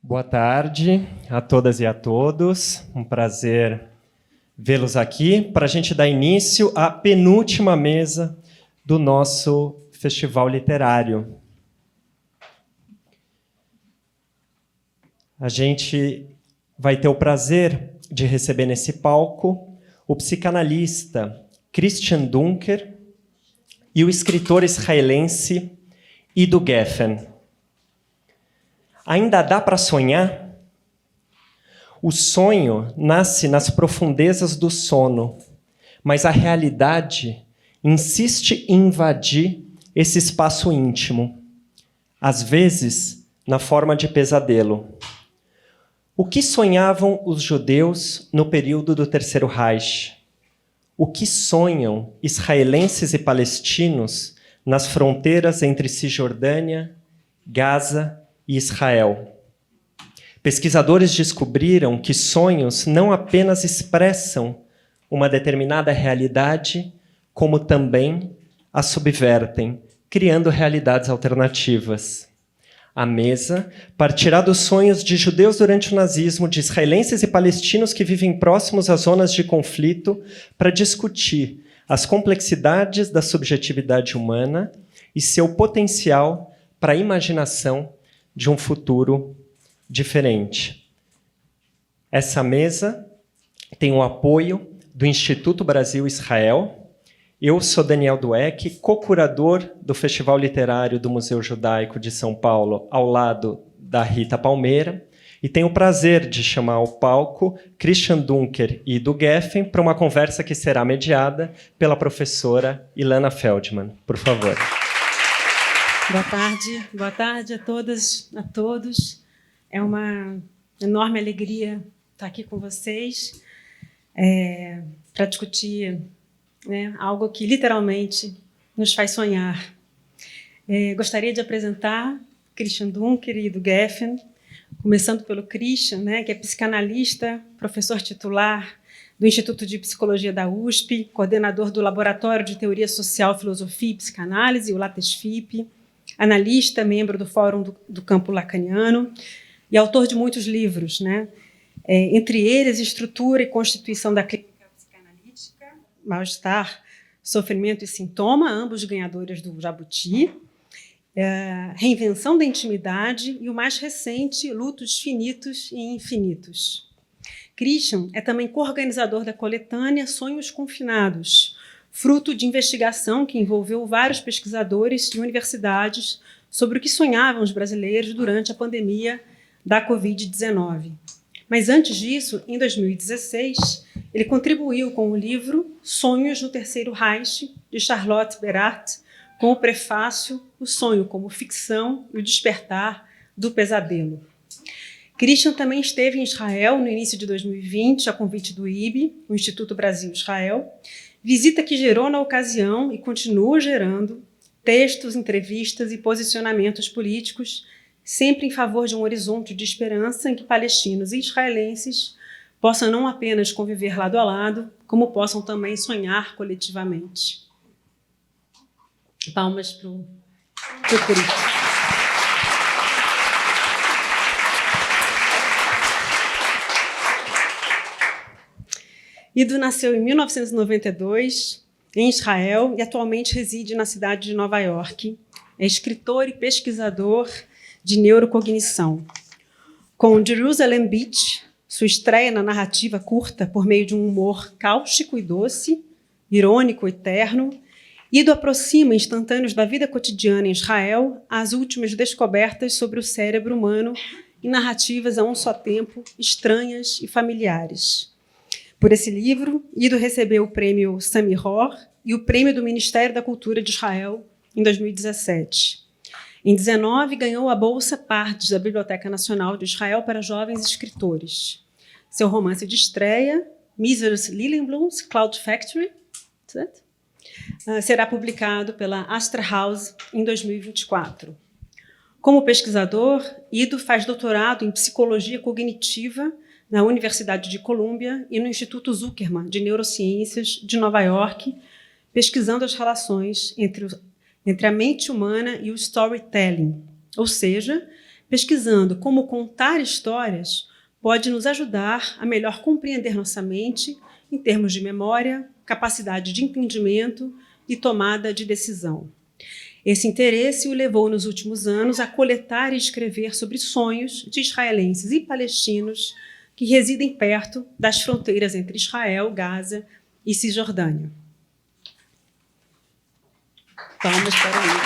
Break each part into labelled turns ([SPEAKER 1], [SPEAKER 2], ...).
[SPEAKER 1] Boa tarde a todas e a todos. Um prazer vê-los aqui para a gente dar início à penúltima mesa do nosso festival literário. A gente vai ter o prazer de receber nesse palco o psicanalista Christian Dunker e o escritor israelense Ido Geffen. Ainda dá para sonhar? O sonho nasce nas profundezas do sono, mas a realidade insiste em invadir esse espaço íntimo, às vezes na forma de pesadelo. O que sonhavam os judeus no período do Terceiro Reich? O que sonham israelenses e palestinos nas fronteiras entre Cisjordânia, Gaza e Israel? Pesquisadores descobriram que sonhos não apenas expressam uma determinada realidade, como também a subvertem, criando realidades alternativas. A mesa partirá dos sonhos de judeus durante o nazismo, de israelenses e palestinos que vivem próximos às zonas de conflito, para discutir as complexidades da subjetividade humana e seu potencial para a imaginação de um futuro diferente. Essa mesa tem o apoio do Instituto Brasil-Israel. Eu sou Daniel Dweck, co-curador do Festival Literário do Museu Judaico de São Paulo, ao lado da Rita Palmeira, e tenho o prazer de chamar ao palco Christian Dunker e Ido Geffen para uma conversa que será mediada pela professora Ilana Feldman. Por favor.
[SPEAKER 2] Boa tarde a todas, a todos. É uma enorme alegria estar aqui com vocês para discutir algo que literalmente nos faz sonhar. Gostaria de apresentar Christian Dunker e Ido Geffen, começando pelo Christian, que é psicanalista, professor titular do Instituto de Psicologia da USP, coordenador do Laboratório de Teoria Social, Filosofia e Psicanálise, o LATESFIP, analista, membro do Fórum do Campo Lacaniano e autor de muitos livros, entre eles Estrutura e Constituição da Clínica Psicanalítica, Mal-Estar, Sofrimento e Sintoma, ambos ganhadores do Jabuti, Reinvenção da Intimidade e o mais recente, Lutos Finitos e Infinitos. Christian é também coorganizador da coletânea Sonhos Confinados, fruto de investigação que envolveu vários pesquisadores e universidades sobre o que sonhavam os brasileiros durante a pandemia da Covid-19. Mas antes disso, em 2016, ele contribuiu com o livro Sonhos no Terceiro Reich, de Charlotte Beradt, com o prefácio O Sonho como Ficção e o Despertar do Pesadelo. Christian também esteve em Israel no início de 2020, a convite do IB, o Instituto Brasil-Israel, visita que gerou na ocasião e continua gerando textos, entrevistas e posicionamentos políticos, sempre em favor de um horizonte de esperança em que palestinos e israelenses possam não apenas conviver lado a lado, como possam também sonhar coletivamente. Palmas para o Christian. Ido nasceu em 1992, em Israel, e atualmente reside na cidade de Nova York. É escritor e pesquisador de neurocognição. Com Jerusalem Beach, sua estreia na narrativa curta por meio de um humor cáustico e doce, irônico e terno, Ido aproxima instantâneos da vida cotidiana em Israel às últimas descobertas sobre o cérebro humano em narrativas a um só tempo estranhas e familiares. Por esse livro, Ido recebeu o prêmio Samir-Hor e o prêmio do Ministério da Cultura de Israel em 2017. Em 2019, ganhou a Bolsa Pardes da Biblioteca Nacional de Israel para jovens escritores. Seu romance de estreia, Misers Lilienblums Cloud Factory, será publicado pela Astra House em 2024. Como pesquisador, Ido faz doutorado em Psicologia Cognitiva na Universidade de Colômbia e no Instituto Zuckerman de Neurociências de Nova York, pesquisando as relações entre a mente humana e o storytelling, ou seja, pesquisando como contar histórias pode nos ajudar a melhor compreender nossa mente em termos de memória, capacidade de entendimento e tomada de decisão. Esse interesse o levou nos últimos anos a coletar e escrever sobre sonhos de israelenses e palestinos que residem perto das fronteiras entre Israel, Gaza e Cisjordânia. Palmas para ele.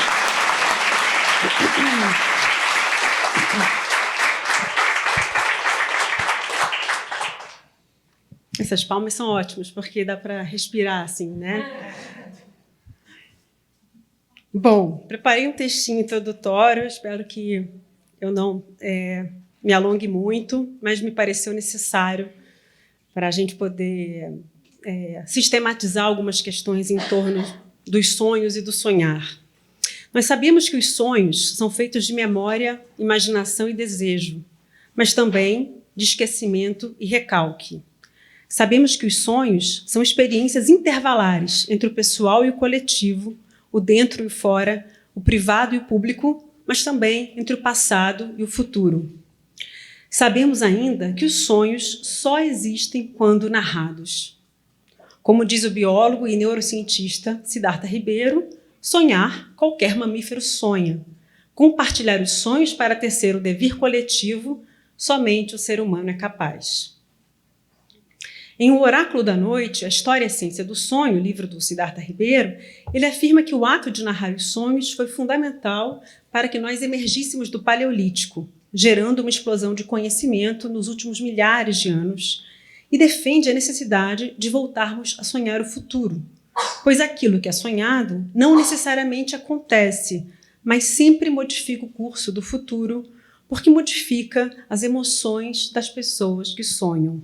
[SPEAKER 2] Essas palmas são ótimas, porque dá para respirar assim, né? Bom, preparei um textinho introdutório, espero que eu não me alongue muito, mas me pareceu necessário para a gente poder sistematizar algumas questões em torno dos sonhos e do sonhar. Nós sabemos que os sonhos são feitos de memória, imaginação e desejo, mas também de esquecimento e recalque. Sabemos que os sonhos são experiências intervalares entre o pessoal e o coletivo, o dentro e o fora, o privado e o público, mas também entre o passado e o futuro. Sabemos ainda que os sonhos só existem quando narrados. Como diz o biólogo e neurocientista Siddhartha Ribeiro, sonhar qualquer mamífero sonha. Compartilhar os sonhos para tecer o devir coletivo, somente o ser humano é capaz. Em O Oráculo da Noite, A História e a Ciência do Sonho, livro do Siddhartha Ribeiro, ele afirma que o ato de narrar os sonhos foi fundamental para que nós emergíssemos do Paleolítico, gerando uma explosão de conhecimento nos últimos milhares de anos, e defende a necessidade de voltarmos a sonhar o futuro, pois aquilo que é sonhado não necessariamente acontece, mas sempre modifica o curso do futuro, porque modifica as emoções das pessoas que sonham.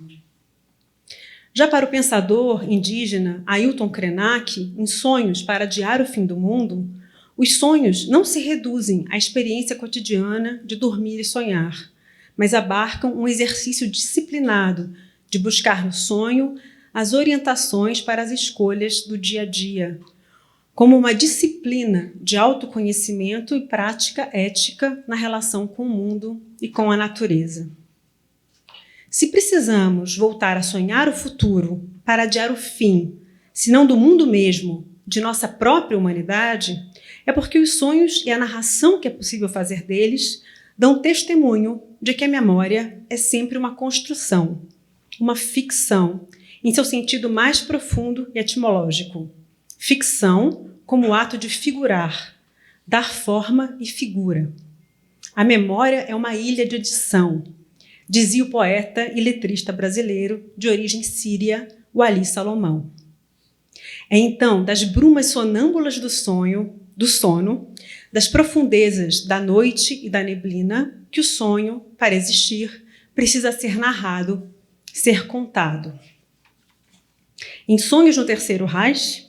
[SPEAKER 2] Já para o pensador indígena Ailton Krenak, em Sonhos para Adiar o Fim do Mundo, os sonhos não se reduzem à experiência cotidiana de dormir e sonhar, mas abarcam um exercício disciplinado de buscar no sonho as orientações para as escolhas do dia a dia, como uma disciplina de autoconhecimento e prática ética na relação com o mundo e com a natureza. Se precisamos voltar a sonhar o futuro para adiar o fim, se não do mundo mesmo, de nossa própria humanidade, é porque os sonhos e a narração que é possível fazer deles dão testemunho de que a memória é sempre uma construção, uma ficção, em seu sentido mais profundo e etimológico. Ficção como o ato de figurar, dar forma e figura. A memória é uma ilha de edição, dizia o poeta e letrista brasileiro de origem síria, Wally Salomão. É então das brumas sonâmbulas do sono, das profundezas da noite e da neblina, que o sonho, para existir, precisa ser narrado, ser contado. Em Sonhos no Terceiro Reich,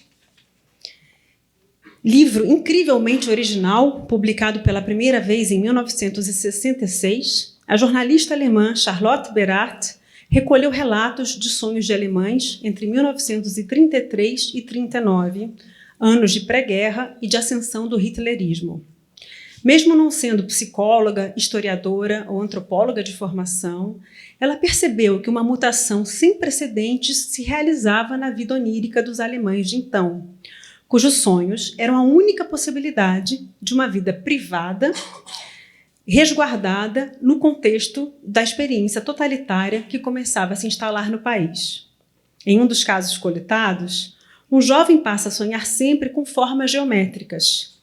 [SPEAKER 2] livro incrivelmente original, publicado pela primeira vez em 1966, a jornalista alemã Charlotte Berath recolheu relatos de sonhos de alemães entre 1933 e 1939, anos de pré-guerra e de ascensão do hitlerismo. Mesmo não sendo psicóloga, historiadora ou antropóloga de formação, ela percebeu que uma mutação sem precedentes se realizava na vida onírica dos alemães de então, cujos sonhos eram a única possibilidade de uma vida privada, resguardada no contexto da experiência totalitária que começava a se instalar no país. Em um dos casos coletados, um jovem passa a sonhar sempre com formas geométricas,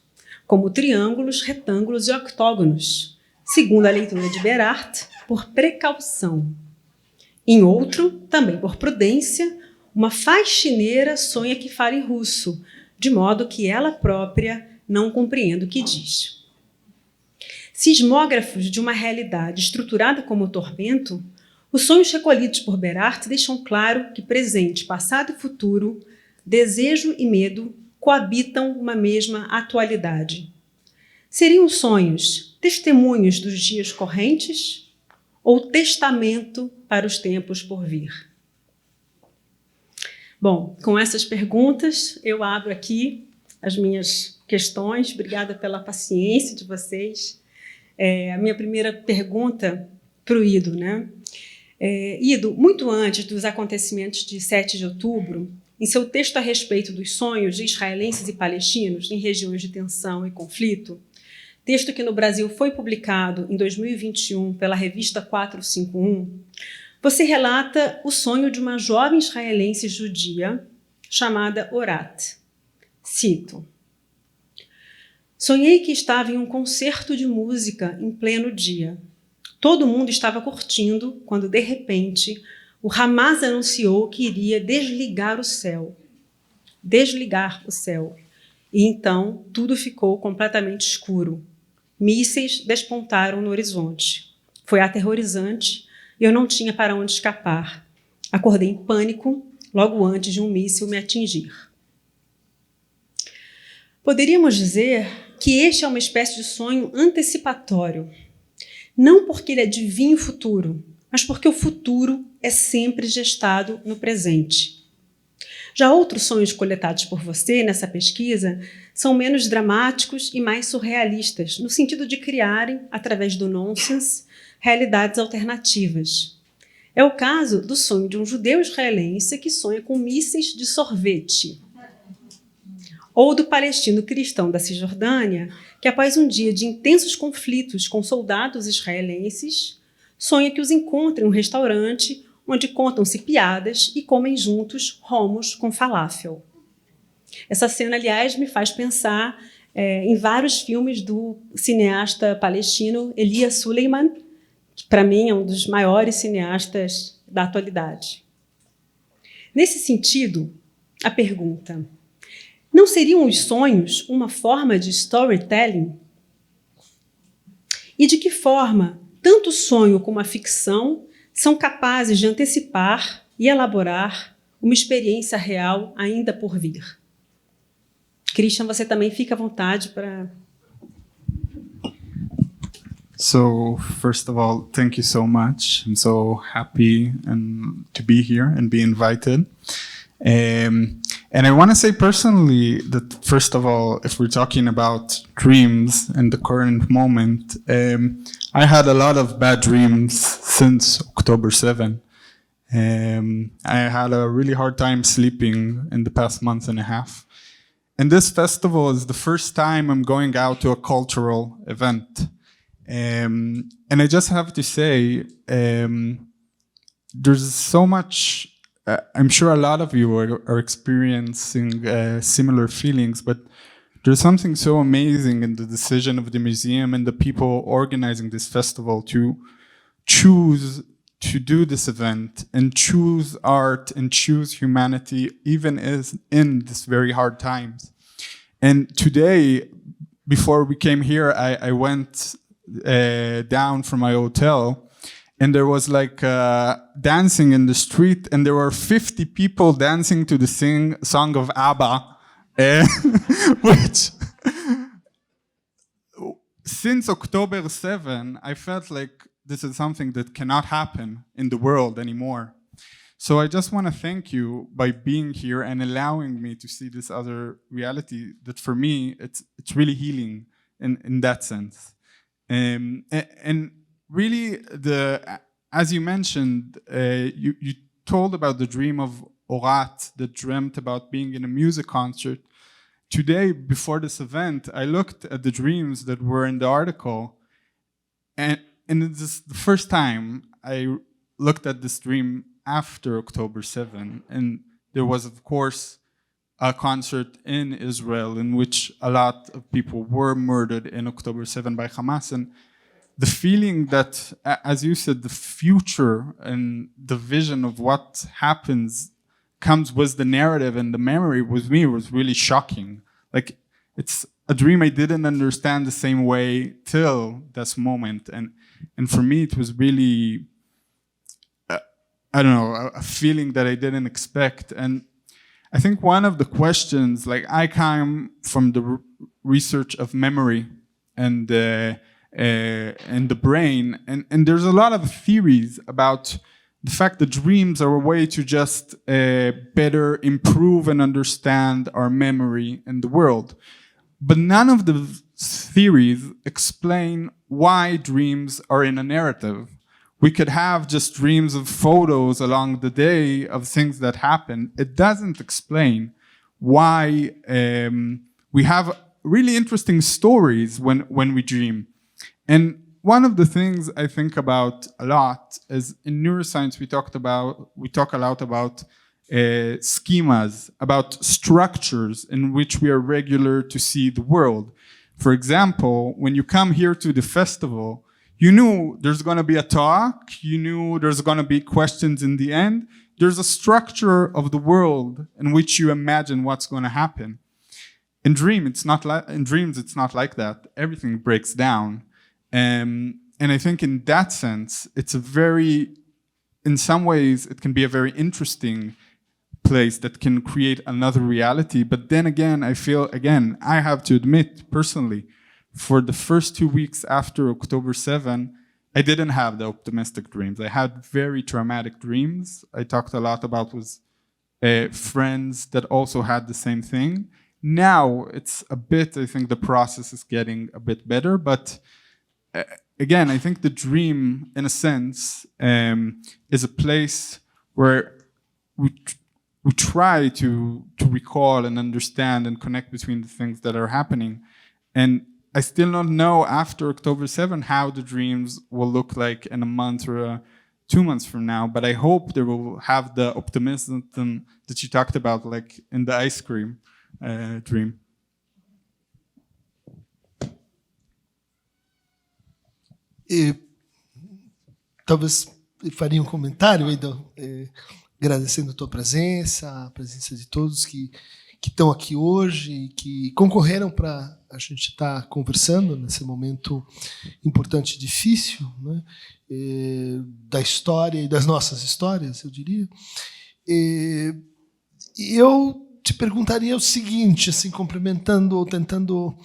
[SPEAKER 2] como triângulos, retângulos e octógonos, segundo a leitura de Berath, por precaução. Em outro, também por prudência, uma faxineira sonha que fala em russo, de modo que ela própria não compreenda o que diz. Sismógrafos de uma realidade estruturada como o tormento, os sonhos recolhidos por Berath deixam claro que presente, passado e futuro, desejo e medo coabitam uma mesma atualidade. Seriam sonhos testemunhos dos dias correntes ou testamento para os tempos por vir? Bom, com essas perguntas, eu abro aqui as minhas questões. Obrigada pela paciência de vocês. A minha primeira pergunta para o Ido, né? Ido, muito antes dos acontecimentos de 7 de outubro, em seu texto a respeito dos sonhos de israelenses e palestinos em regiões de tensão e conflito, texto que no Brasil foi publicado em 2021 pela revista 451, você relata o sonho de uma jovem israelense judia chamada Orat. Cito: sonhei que estava em um concerto de música em pleno dia. Todo mundo estava curtindo quando, de repente, o Hamas anunciou que iria desligar o céu. E então tudo ficou completamente escuro. Mísseis despontaram no horizonte. Foi aterrorizante e eu não tinha para onde escapar. Acordei em pânico logo antes de um míssil me atingir. Poderíamos dizer que este é uma espécie de sonho antecipatório. Não porque ele adivinha o futuro, mas porque o futuro é sempre gestado no presente. Já outros sonhos coletados por você nessa pesquisa são menos dramáticos e mais surrealistas, no sentido de criarem, através do nonsense, realidades alternativas. É o caso do sonho de um judeu israelense que sonha com mísseis de sorvete. Ou do palestino cristão da Cisjordânia, que após um dia de intensos conflitos com soldados israelenses, sonha que os encontra em um restaurante onde contam-se piadas e comem juntos romos com falafel. Essa cena, aliás, me faz pensar em vários filmes do cineasta palestino Elias Suleiman, que para mim é um dos maiores cineastas da atualidade. Nesse sentido, a pergunta: não seriam os sonhos uma forma de storytelling? E de que forma tanto o sonho como a ficção são capazes de antecipar e elaborar uma experiência real ainda por vir? Christian, você também fica à vontade para...
[SPEAKER 3] So, first of all, thank you so much. I'm so happy to be here and be invited. And I want to say personally that, first of all, if we're talking about dreams and the current moment, I had a lot of bad dreams since October 7. I had a really hard time sleeping in the past month and a half. And this festival is the first time I'm going out to a cultural event. And I just have to say, there's so much, I'm sure a lot of you are experiencing similar feelings, but there's something so amazing in the decision of the museum and the people organizing this festival to choose to do this event and choose art and choose humanity, even as in these very hard times. And today, before we came here, I went down from my hotel, and there was like dancing in the street, and there were 50 people dancing to the song of ABBA, which since October 7, I felt like this is something that cannot happen in the world anymore. So I just want to thank you by being here and allowing me to see this other reality that for me, it's really healing in that sense. And really, as you mentioned, you told about the dream of Orat that dreamt about being in a music concert. Today, before this event, I looked at the dreams that were in the article, and it's the first time I looked at this dream after October 7. And there was, of course, a concert in Israel in which a lot of people were murdered in October 7 by Hamas. And the feeling that, as you said, the future and the vision of what happens comes with the narrative and the memory with me was really shocking. Like, it's a dream I didn't understand the same way till this moment. And for me, it was really, I don't know, a feeling that I didn't expect. And I think one of the questions, like I come from the research of memory and the brain, and there's a lot of theories about the fact that dreams are a way to just better improve and understand our memory in the world. But none of the theories explain why dreams are in a narrative. We could have just dreams of photos along the day of things that happen. It doesn't explain why we have really interesting stories when we dream. And one of the things I think about a lot is in neuroscience we talk a lot about schemas, about structures in which we are regular to see the world. For example, when you come here to the festival, you knew there's going to be a talk, you knew there's going to be questions in the end. There's a structure of the world in which you imagine what's going to happen. In dreams, it's not like that. Everything breaks down. And I think in that sense, in some ways, it can be a very interesting place that can create another reality. But then again, I feel, I have to admit personally, for the first 2 weeks after October 7, I didn't have the optimistic dreams. I had very traumatic dreams. I talked a lot about with friends that also had the same thing. Now it's a bit, I think the process is getting a bit better, but again, I think the dream, in a sense, is a place where we try to recall and understand and connect between the things that are happening. And I still don't know after October 7 how the dreams will look like in a month or 2 months from now, but I hope they will have the optimism that you talked about, like in the ice cream dream.
[SPEAKER 4] Talvez eu faria um comentário, Eidon, agradecendo a tua presença, a presença de todos que estão aqui hoje e que concorreram para a gente estar conversando nesse momento importante e difícil, né, da história e das nossas histórias, eu diria. E eu te perguntaria o seguinte, assim, complementando ou tentando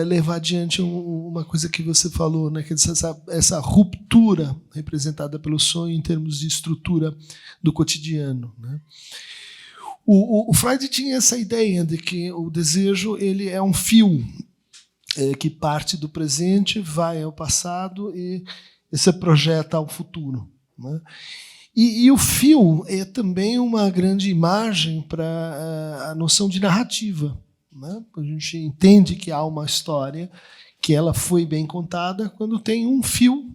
[SPEAKER 4] levar adiante uma coisa que você falou, né, que essa ruptura representada pelo sonho em termos de estrutura do cotidiano, né? O Freud tinha essa ideia de que o desejo ele é um fio que parte do presente, vai ao passado e se projeta ao futuro, né? E o fio é também uma grande imagem para a noção de narrativa, né? A gente entende que há uma história, que ela foi bem contada, quando tem um fio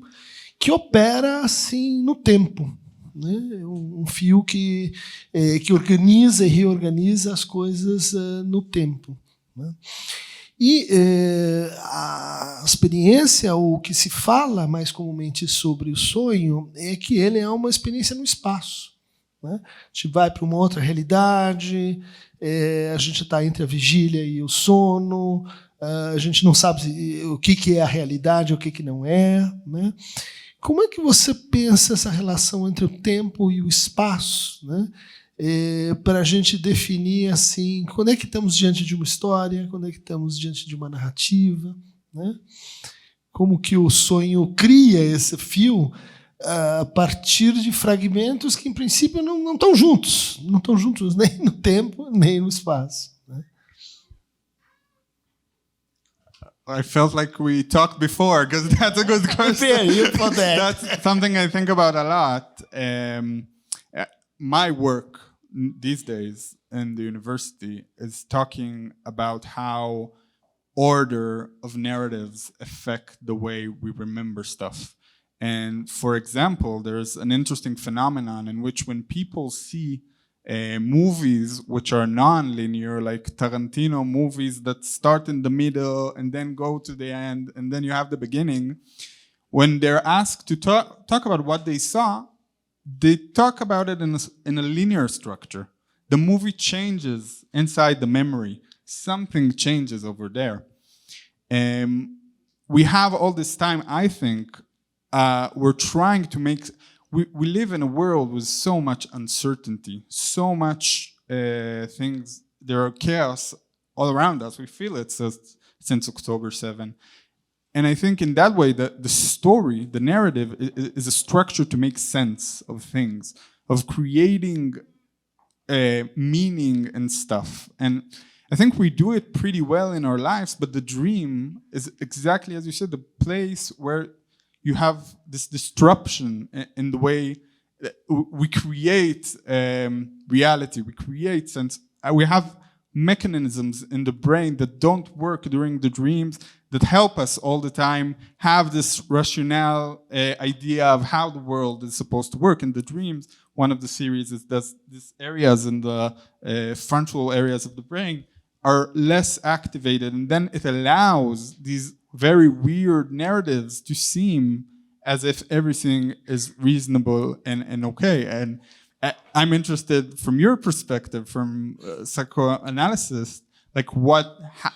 [SPEAKER 4] que opera assim no tempo, né? Um fio que organiza e reorganiza as coisas no tempo, né? E a experiência, o que se fala mais comumente sobre o sonho, é que ele é uma experiência no espaço, né? A gente vai para uma outra realidade, a gente está entre a vigília e o sono, a gente não sabe o que é a realidade e o que não é, né? Como é que você pensa essa relação entre o tempo e o espaço, né? Para a gente definir assim, quando é que estamos diante de uma história, quando é que estamos diante de uma narrativa, né? Como que o sonho cria esse fio a partir de fragmentos que, em princípio, não estão juntos nem no tempo, nem no espaço, né?
[SPEAKER 3] I felt like we talked before, because that's a good question. That's something I think about a lot. My work these days in the university is talking about how order of narratives affect the way we remember stuff. And for example, there's an interesting phenomenon in which when people see movies which are non-linear, like Tarantino movies that start in the middle and then go to the end, and then you have the beginning, when they're asked to talk about what they saw, they talk about it in a linear structure. The movie changes inside the memory. Something changes over there. We have all this time, I think, we're trying to make... We live in a world with so much uncertainty, so much things. There are chaos all around us. We feel it since October 7. And I think in that way, the story, the narrative, is a structure to make sense of things, of creating meaning and stuff. And I think we do it pretty well in our lives, but the dream is exactly as you said, the place where you have this disruption in the way that we create reality, we create sense. We have mechanisms in the brain that don't work during the dreams that help us all the time have this rationale idea of how the world is supposed to work in the dreams. One of the series is that these areas in the frontal areas of the brain are less activated, and then it allows these very weird narratives to seem as if everything is reasonable and okay. And I'm interested from your perspective, from psychoanalysis, like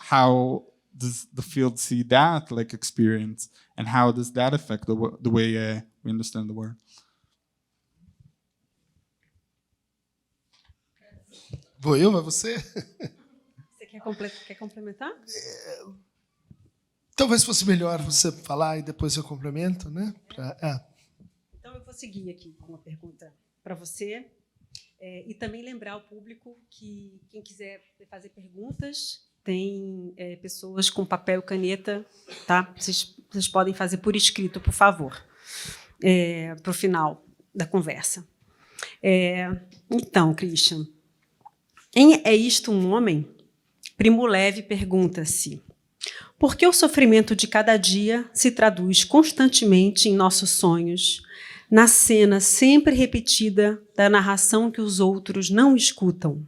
[SPEAKER 3] how does the field see that like experience, and how does that affect the way we understand the world?
[SPEAKER 4] Vou eu, mas você?
[SPEAKER 2] Você quer complementar?
[SPEAKER 4] Talvez fosse melhor você falar e depois eu complemento, né?
[SPEAKER 2] Então eu vou seguir aqui com uma pergunta para você e também lembrar ao público que quem quiser fazer perguntas tem pessoas com papel e caneta, tá? Vocês podem fazer por escrito, por favor, para o final da conversa. Então, Christian, é isto um homem? Primo Levi pergunta-se: por que o sofrimento de cada dia se traduz constantemente em nossos sonhos, na cena sempre repetida da narração que os outros não escutam?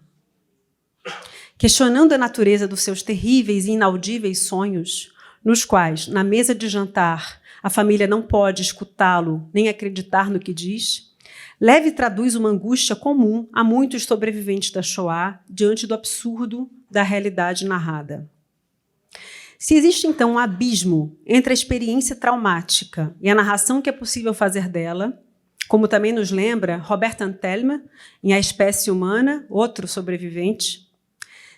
[SPEAKER 2] Questionando a natureza dos seus terríveis e inaudíveis sonhos, nos quais, na mesa de jantar, a família não pode escutá-lo nem acreditar no que diz, Levi traduz uma angústia comum a muitos sobreviventes da Shoah diante do absurdo da realidade narrada. Se existe, então, um abismo entre a experiência traumática e a narração que é possível fazer dela, como também nos lembra Robert Antelme, em A Espécie Humana, outro sobrevivente,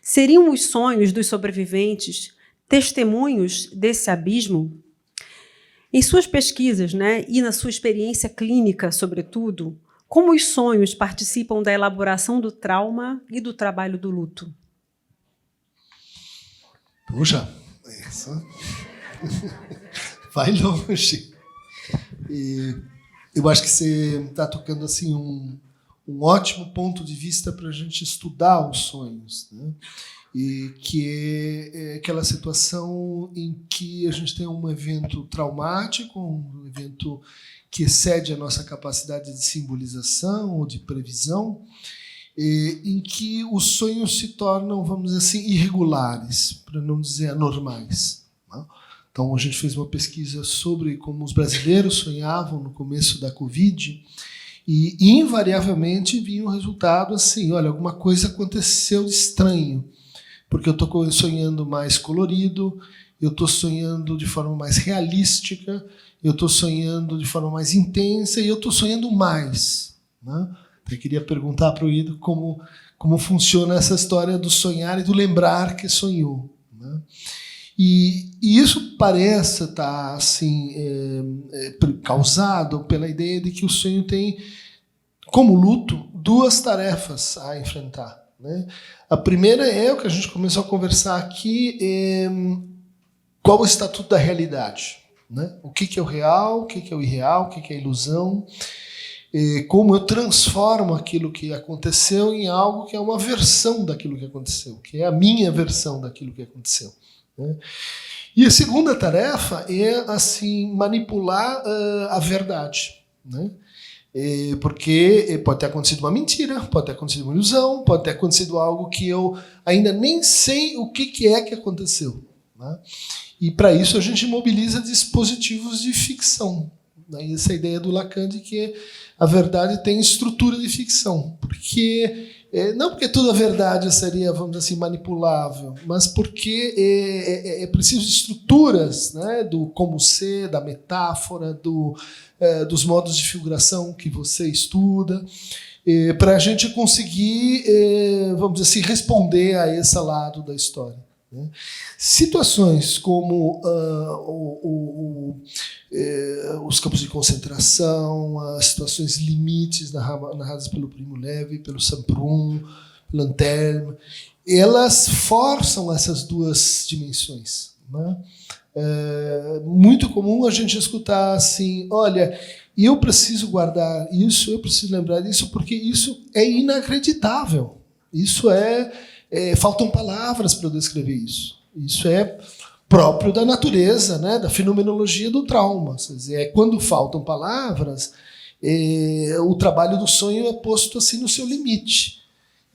[SPEAKER 2] seriam os sonhos dos sobreviventes testemunhos desse abismo? Em suas pesquisas, né, e na sua experiência clínica, sobretudo, como os sonhos participam da elaboração do trauma e do trabalho do luto?
[SPEAKER 4] Puxa, essa vai longe. E eu acho que você está tocando assim um ótimo ponto de vista para a gente estudar os sonhos, né? E que é aquela situação em que a gente tem um evento traumático, um evento que excede a nossa capacidade de simbolização ou de previsão, em que os sonhos se tornam, vamos dizer assim, irregulares, para não dizer anormais. Então, a gente fez uma pesquisa sobre como os brasileiros sonhavam no começo da Covid e, invariavelmente, vinha um resultado assim: olha, alguma coisa aconteceu de estranho, porque eu estou sonhando mais colorido, eu estou sonhando de forma mais realística, eu estou sonhando de forma mais intensa e eu estou sonhando mais, né? Eu queria perguntar para o Ido como funciona essa história do sonhar e do lembrar que sonhou, né? E isso parece estar assim, causado pela ideia de que o sonho tem, como luto, duas tarefas a enfrentar, né? A primeira é o que a gente começou a conversar aqui, qual o estatuto da realidade, né? O que é o real, o que é o irreal, o que é a ilusão, como eu transformo aquilo que aconteceu em algo que é uma versão daquilo que aconteceu, que é a minha versão daquilo que aconteceu, né? E a segunda tarefa é assim manipular a verdade, né? Porque pode ter acontecido uma mentira, pode ter acontecido uma ilusão, pode ter acontecido algo que eu ainda nem sei o que é que aconteceu, né? E para isso a gente mobiliza dispositivos de ficção. Daí essa ideia do Lacan de que a verdade tem estrutura de ficção, porque não porque toda a verdade seria, vamos dizer assim, manipulável, mas porque é preciso estruturas, né, do como ser, da metáfora, dos modos de figuração que você estuda, para a gente conseguir, vamos dizer assim, responder a esse lado da história, né? Situações como os campos de concentração, as situações limites narradas pelo Primo Levi, pelo Sampron, pelo Antelme, elas forçam essas duas dimensões, né? É muito comum a gente escutar assim, olha, eu preciso guardar isso, eu preciso lembrar disso, porque isso é inacreditável. Isso faltam palavras para eu descrever isso. Isso é próprio da natureza, né, da fenomenologia do trauma. Quer dizer, quando faltam palavras, o trabalho do sonho é posto assim no seu limite.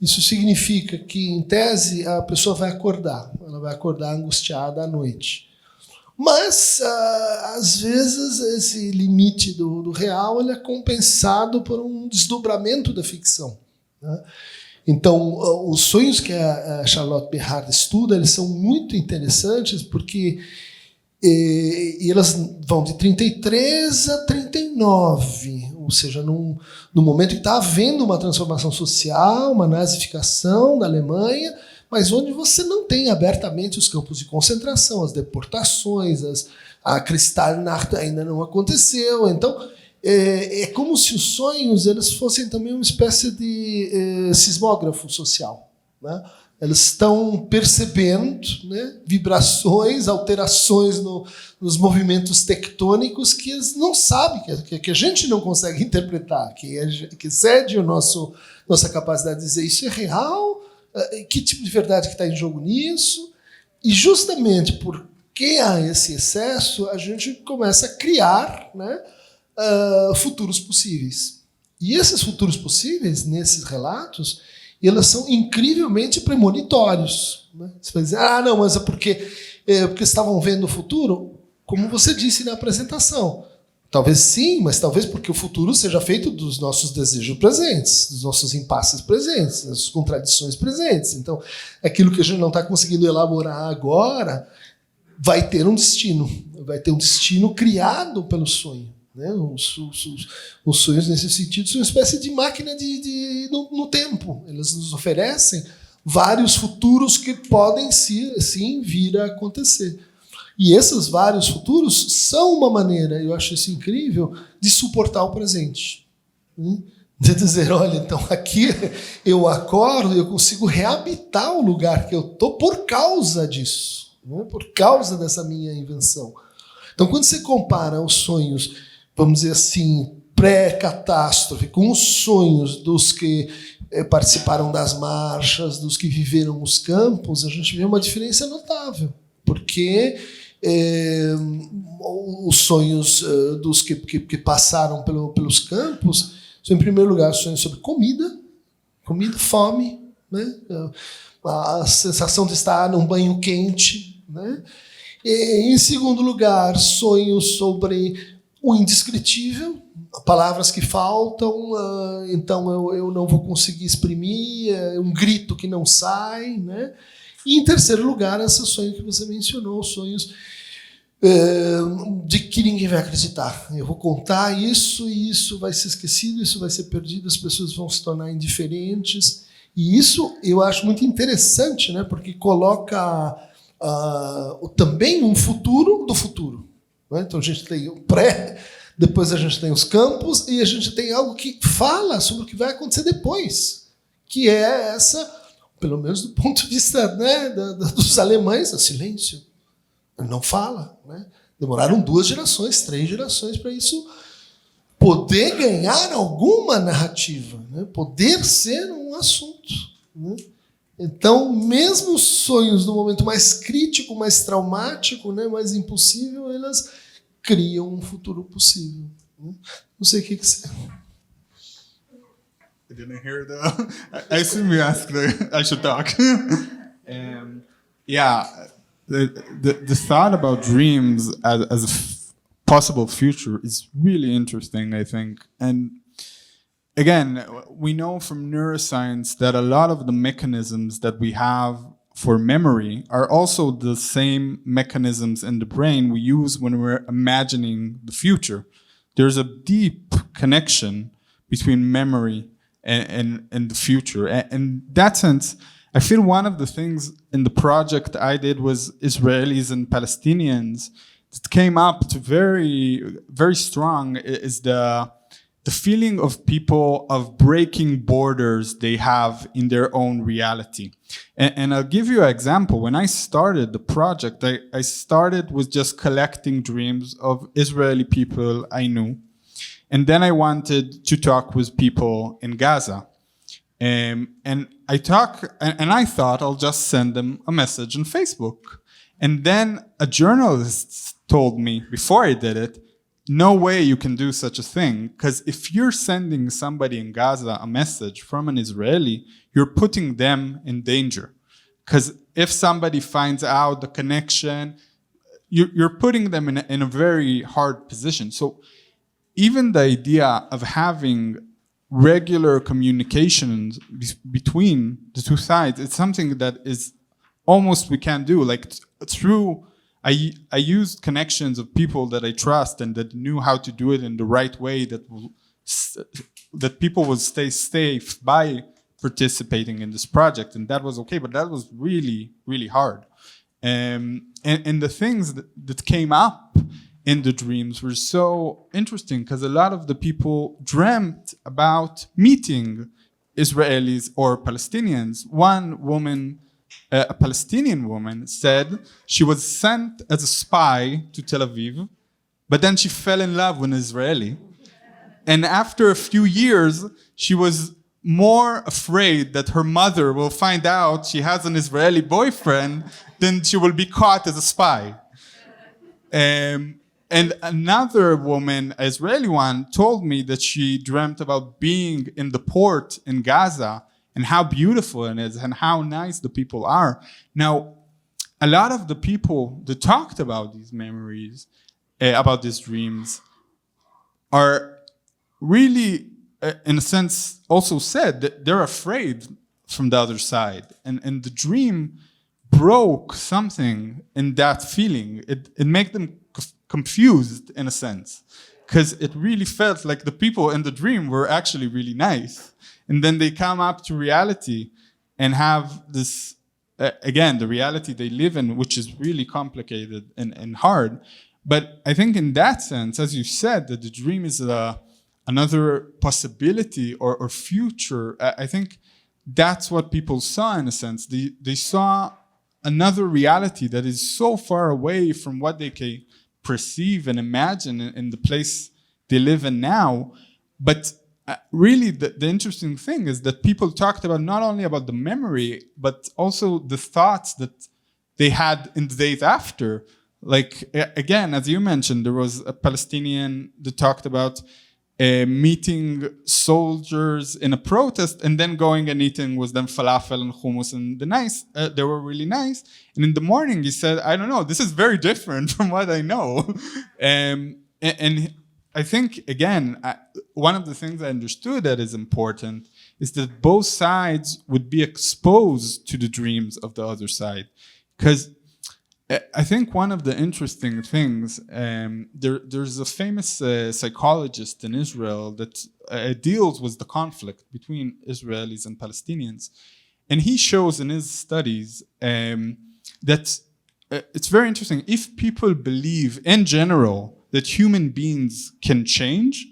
[SPEAKER 4] Isso significa que, em tese, a pessoa vai acordar. Ela vai acordar angustiada à noite. Mas, às vezes, esse limite do real ele é compensado por um desdobramento da ficção, né? Então, os sonhos que a Charlotte Bernhardt estuda, eles são muito interessantes porque elas vão de 33 a 39, ou seja, no momento que está havendo uma transformação social, uma nazificação da Alemanha, mas onde você não tem abertamente os campos de concentração, as deportações, a Kristallnacht ainda não aconteceu. Então, é como se os sonhos eles fossem também uma espécie de sismógrafo social, né? Eles estão percebendo, né, vibrações, alterações nos movimentos tectônicos que eles não sabem, que a gente não consegue interpretar, que excede nossa capacidade de dizer isso é real, que tipo de verdade que está em jogo nisso. E justamente porque há esse excesso, a gente começa a criar, né, futuros possíveis. E esses futuros possíveis, nesses relatos, eles são incrivelmente premonitórios, né? Você vai dizer, não, mas é porque estavam vendo o futuro? Como você disse na apresentação. Talvez sim, mas talvez porque o futuro seja feito dos nossos desejos presentes, dos nossos impasses presentes, das contradições presentes. Então, aquilo que a gente não está conseguindo elaborar agora vai ter um destino criado pelo sonho, né? Os sonhos, nesse sentido, são uma espécie de máquina no tempo. Eles nos oferecem vários futuros que podem, sim, vir a acontecer. E esses vários futuros são uma maneira, eu acho isso incrível, de suportar o presente. De dizer, olha, então aqui eu acordo e eu consigo reabitar o lugar que eu estou por causa disso, né? Por causa dessa minha invenção. Então, quando você compara os sonhos, vamos dizer assim, pré-catástrofe, com os sonhos dos que participaram das marchas, dos que viveram os campos, a gente vê uma diferença notável, porque os sonhos dos que passaram pelos campos são, em primeiro lugar, sonhos sobre comida, fome, né? A sensação de estar num banho quente, né? E, em segundo lugar, sonhos sobre o indescritível, palavras que faltam, então eu não vou conseguir exprimir, um grito que não sai, né? E, em terceiro lugar, esse sonho que você mencionou, os sonhos de que ninguém vai acreditar. Eu vou contar isso e isso vai ser esquecido, isso vai ser perdido, as pessoas vão se tornar indiferentes. E isso eu acho muito interessante, né? Porque coloca também um futuro do futuro, né? Então a gente tem o pré, depois a gente tem os campos e a gente tem algo que fala sobre o que vai acontecer depois, que é essa, pelo menos do ponto de vista, né, dos alemães, o silêncio. Ele não fala, né? Demoraram 2 gerações, 3 gerações para isso poder ganhar alguma narrativa, né? Poder ser um assunto, né? Então, mesmo os sonhos do momento mais crítico, mais traumático, né, mais impossível, elas criam um futuro possível, né? Não sei o que você...
[SPEAKER 3] I didn't hear I assume you asked I should talk. Yeah, the thought about dreams as a possible future is really interesting, I think. And again, we know from neuroscience that a lot of the mechanisms that we have for memory are also the same mechanisms in the brain we use when we're imagining the future. There's a deep connection between memory and the future. And in that sense, I feel one of the things in the project I did was Israelis and Palestinians that came up to very, very strong is the the feeling of people of breaking borders they have in their own reality. And I'll give you an example. When I started the project, I started with just collecting dreams of Israeli people I knew. And then I wanted to talk with people in Gaza. And I thought I'll just send them a message on Facebook. And then a journalist told me before I did it, no way you can do such a thing, because if you're sending somebody in Gaza a message from an Israeli, you're putting them in danger. Because if somebody finds out the connection, you're putting them in a very hard position. So even the idea of having regular communications between the two sides, it's something that is almost we can't do. Like through, I used connections of people that I trust and that knew how to do it in the right way, that people would stay safe by participating in this project, and that was okay. But that was really, really hard. And the things that came up in the dreams were so interesting because a lot of the people dreamt about meeting Israelis or Palestinians. One woman, a Palestinian woman, said she was sent as a spy to Tel Aviv, but then she fell in love with an Israeli. And after a few years, she was more afraid that her mother will find out she has an Israeli boyfriend than she will be caught as a spy. And another woman, an Israeli one, told me that she dreamt about being in the port in Gaza and how beautiful it is and how nice the people are. Now, a lot of the people that talked about these memories, about these dreams, are really, in a sense, also said that they're afraid from the other side. And the dream broke something in that feeling. It made them confused, in a sense, because it really felt like the people in the dream were actually really nice. And then they come up to reality and have this, again, the reality they live in, which is really complicated and hard. But I think in that sense, as you said, that the dream is another possibility or future. I think that's what people saw, in a sense. They saw another reality that is so far away from what they can perceive and imagine in the place they live in now. But really the interesting thing is that people talked about not only about the memory, but also the thoughts that they had in the days after. Like, again, as you mentioned, there was a Palestinian that talked about meeting soldiers in a protest and then going and eating with them falafel and hummus, and they were really nice. And in the morning he said, I don't know, this is very different from what I know. And I think, again, one of the things I understood that is important is that both sides would be exposed to the dreams of the other side. Because I think one of the interesting things, there's a famous psychologist in Israel that deals with the conflict between Israelis and Palestinians. And he shows in his studies that it's very interesting. If people believe in general that human beings can change,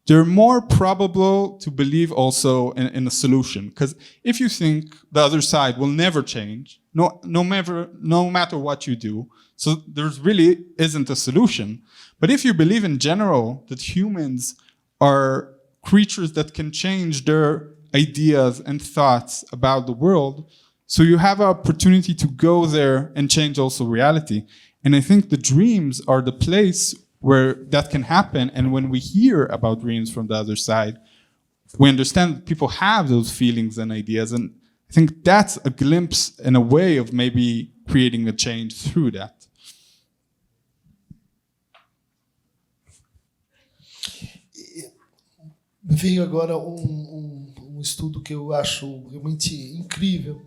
[SPEAKER 3] they're more probable to believe also in a solution. Because if you think the other side will never change, no matter what you do, so there really isn't a solution. But if you believe in general that humans are creatures that can change their ideas and thoughts about the world, so you have an opportunity to go there and change also reality. And I think the dreams are the place where that can happen. And when we hear about dreams from the other side, we understand that people have those feelings and ideas. And I think that's a glimpse in a way of maybe creating a change through that.
[SPEAKER 4] Me veio agora estudo que eu acho realmente incrível,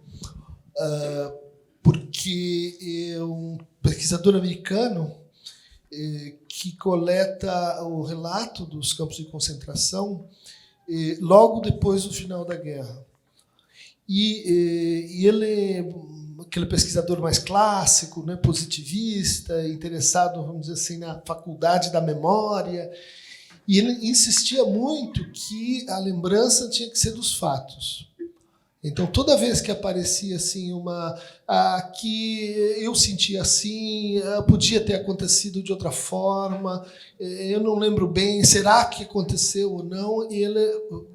[SPEAKER 4] porque é pesquisador americano que coleta o relato dos campos de concentração logo depois do final da guerra. E ele é aquele pesquisador mais clássico, né, positivista, interessado, vamos dizer assim, na faculdade da memória. E ele insistia muito que a lembrança tinha que ser dos fatos. Então, toda vez que aparecia assim que eu sentia assim, podia ter acontecido de outra forma, eu não lembro bem, será que aconteceu ou não? E ele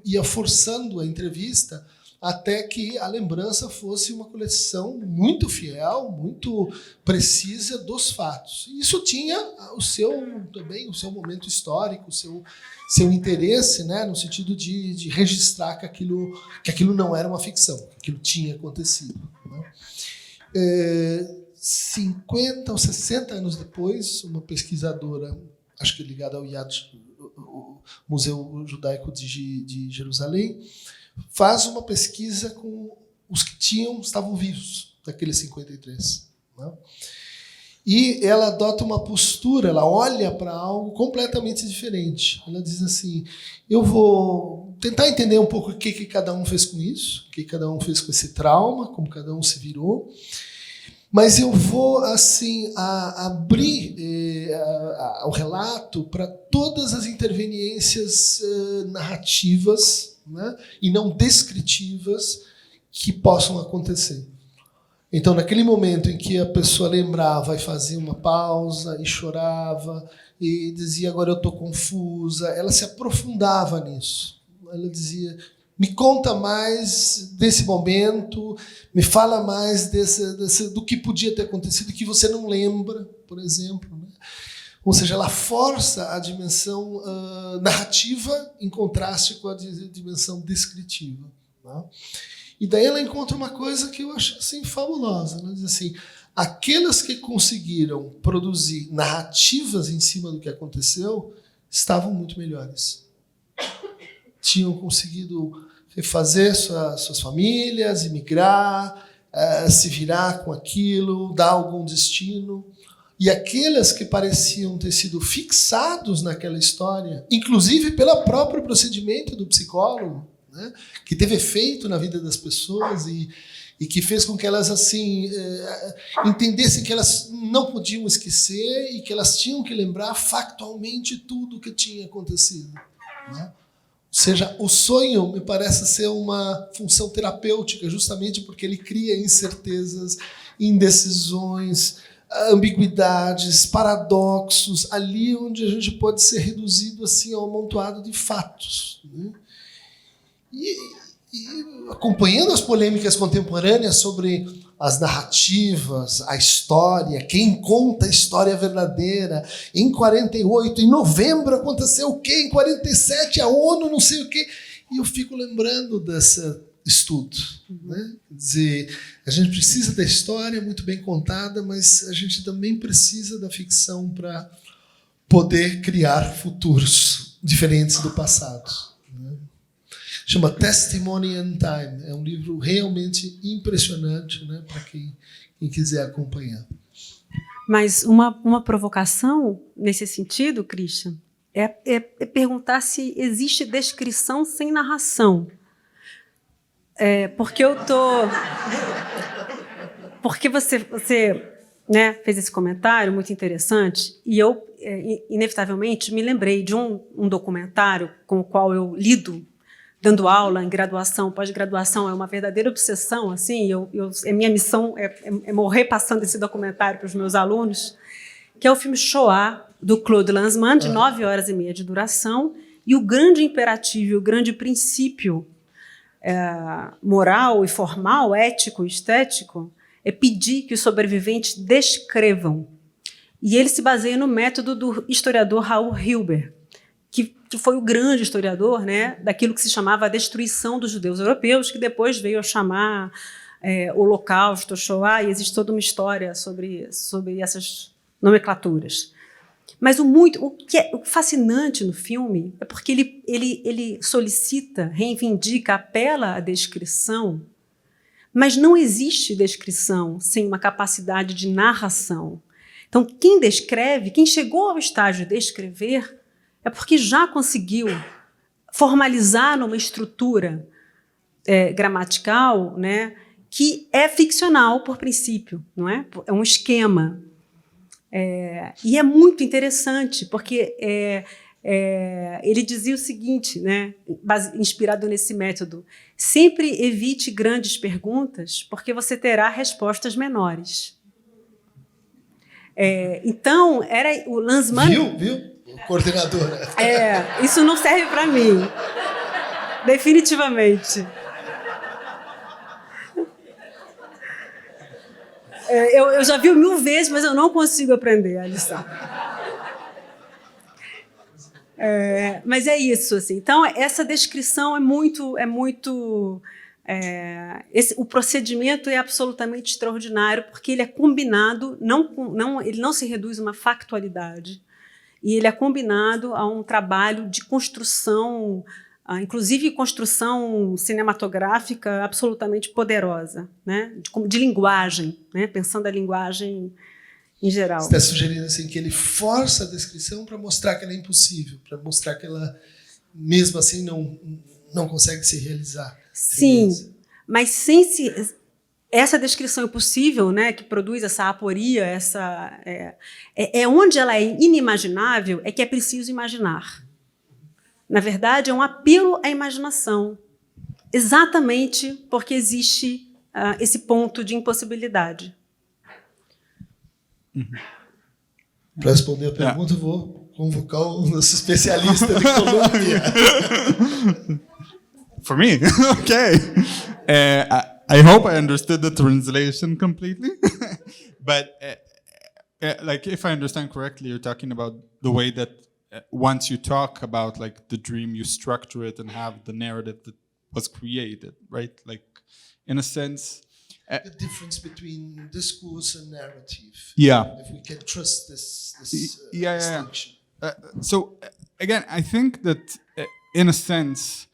[SPEAKER 4] ia forçando a entrevista até que a lembrança fosse uma coleção muito fiel, muito precisa dos fatos. Isso tinha também o seu momento histórico, o seu interesse, né, no sentido de registrar que aquilo não era uma ficção, que aquilo tinha acontecido. Né? 50 ou 60 anos depois, uma pesquisadora, acho que ligada ao o Museu Judaico de Jerusalém, faz uma pesquisa com os que estavam vivos daqueles 53. Né? E ela adota uma postura, ela olha para algo completamente diferente. Ela diz assim, eu vou tentar entender um pouco o que cada um fez com isso, o que cada um fez com esse trauma, como cada um se virou, mas eu vou assim abrir o relato para todas as interveniências narrativas, né, e não descritivas que possam acontecer. Então, naquele momento em que a pessoa lembrava e fazia uma pausa e chorava e dizia, agora eu estou confusa, ela se aprofundava nisso. Ela dizia, me conta mais desse momento, me fala mais do que podia ter acontecido, que você não lembra, por exemplo. Né? Ou seja, ela força a dimensão narrativa em contraste com a dimensão descritiva. Né? E daí ela encontra uma coisa que eu acho assim, fabulosa. Ela diz assim, aquelas que conseguiram produzir narrativas em cima do que aconteceu estavam muito melhores. Tinham conseguido refazer suas famílias, imigrar, se virar com aquilo, dar algum destino. E aqueles que pareciam ter sido fixados naquela história, inclusive pelo próprio procedimento do psicólogo, né, que teve efeito na vida das pessoas e que fez com que elas assim entendessem que elas não podiam esquecer e que elas tinham que lembrar factualmente tudo o que tinha acontecido. Né? Ou seja, o sonho me parece ser uma função terapêutica, justamente porque ele cria incertezas, indecisões, ambiguidades, paradoxos, ali onde a gente pode ser reduzido assim ao amontoado de fatos. Né? E acompanhando as polêmicas contemporâneas sobre as narrativas, a história, quem conta a história verdadeira, em 48, em novembro aconteceu o quê? Em 47, a ONU não sei o quê. E eu fico lembrando desse estudo. Né? Quer dizer, a gente precisa da história muito bem contada, mas a gente também precisa da ficção para poder criar futuros diferentes do passado. Né? Chama Testimony and Time. É um livro realmente impressionante, né, para quem quiser acompanhar.
[SPEAKER 2] Mas uma provocação nesse sentido, Christian, é perguntar se existe descrição sem narração. Porque você né, fez esse comentário muito interessante e eu, inevitavelmente, me lembrei de um documentário com o qual eu lido, dando aula em graduação, pós-graduação, é uma verdadeira obsessão, assim, minha missão é morrer passando esse documentário para os meus alunos, que é o filme Shoah, do Claude Lanzmann, de 9 horas e meia de duração, e o grande imperativo, o grande princípio moral e formal, ético e estético, é pedir que os sobreviventes descrevam. E ele se baseia no método do historiador Raul Hilber, que foi o grande historiador, né, daquilo que se chamava a destruição dos judeus europeus, que depois veio a chamar Holocausto, Shoah, e existe toda uma história sobre essas nomenclaturas. Mas o que é fascinante no filme é porque ele solicita, reivindica, apela à descrição, mas não existe descrição sem uma capacidade de narração. Então, quem descreve, quem chegou ao estágio de descrever, é porque já conseguiu formalizar numa estrutura gramatical, né, que é ficcional por princípio, não é? É um esquema. E é muito interessante, porque Ele dizia o seguinte, né, inspirado nesse método: sempre evite grandes perguntas, porque você terá respostas menores. Então, era o Lanzmann...
[SPEAKER 4] Viu? Coordenadora.
[SPEAKER 2] Isso não serve para mim. Definitivamente. Eu já vi 1000 vezes, mas eu não consigo aprender a lição. Mas é isso, assim. Então, essa descrição o procedimento é absolutamente extraordinário, porque ele é combinado, ele não se reduz a uma factualidade, e ele é combinado a um trabalho de construção, inclusive construção cinematográfica absolutamente poderosa, né? De linguagem, né? Pensando a linguagem em geral.
[SPEAKER 4] Você está sugerindo assim, que ele força a descrição para mostrar que ela é impossível, para mostrar que ela, mesmo assim, não consegue se realizar.
[SPEAKER 2] Sim, mas essa descrição impossível, né, que produz essa aporia, onde ela é inimaginável, é que é preciso imaginar. Na verdade, é um apelo à imaginação, exatamente porque existe esse ponto de impossibilidade.
[SPEAKER 4] Para responder a pergunta, eu vou convocar o nosso especialista de Colômbia.
[SPEAKER 3] For me? Okay. I hope I understood the translation completely. But like, if I understand correctly, you're talking about the way that once you talk about like the dream, you structure it and have the narrative that was created, right? Like, in a sense.
[SPEAKER 4] The difference between discourse and narrative.
[SPEAKER 3] Yeah.
[SPEAKER 4] If we can trust this
[SPEAKER 3] distinction.
[SPEAKER 4] Yeah.
[SPEAKER 3] So again, I think that in a sense,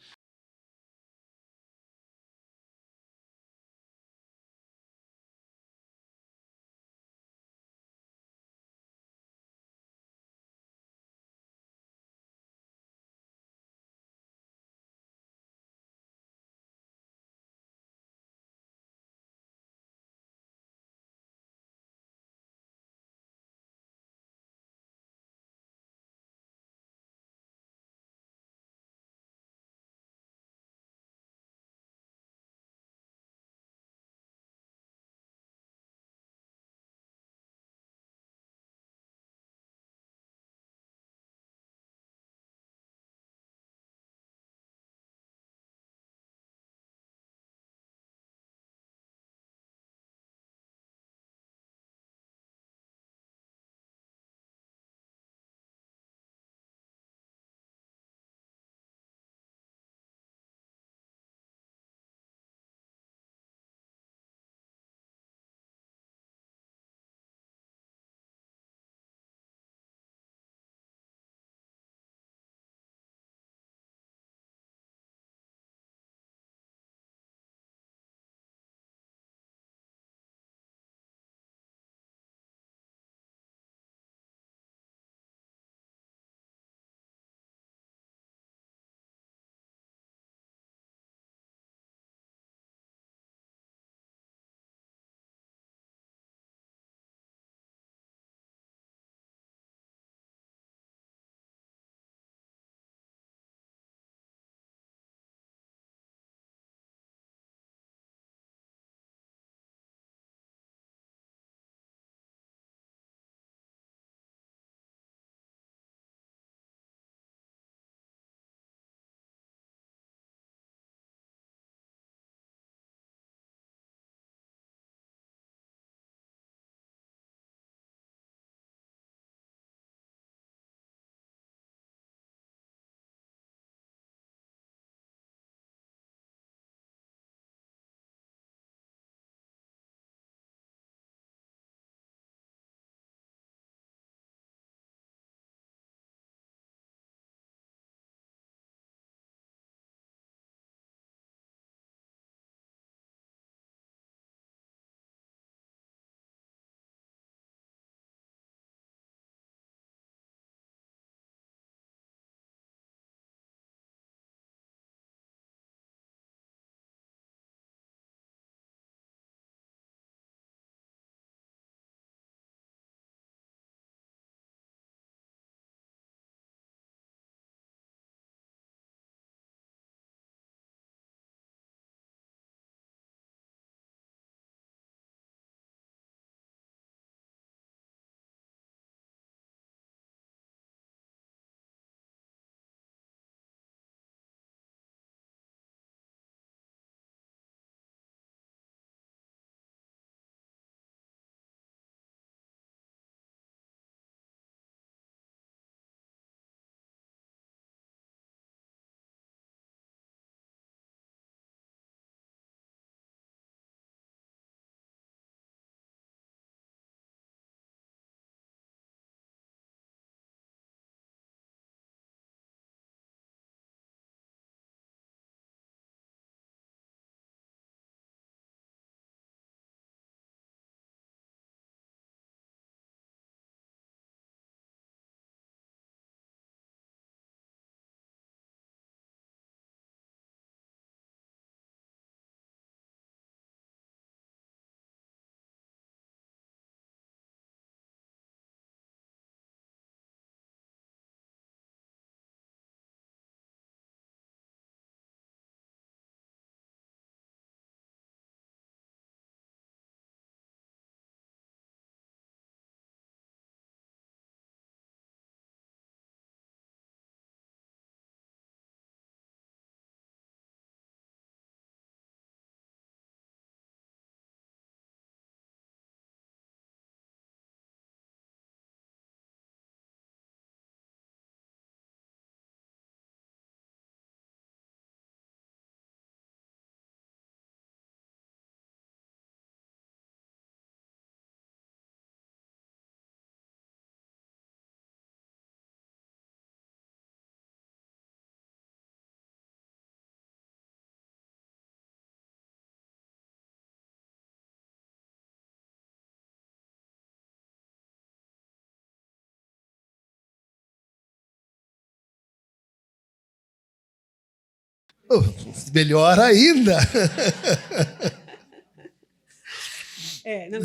[SPEAKER 4] Melhor ainda.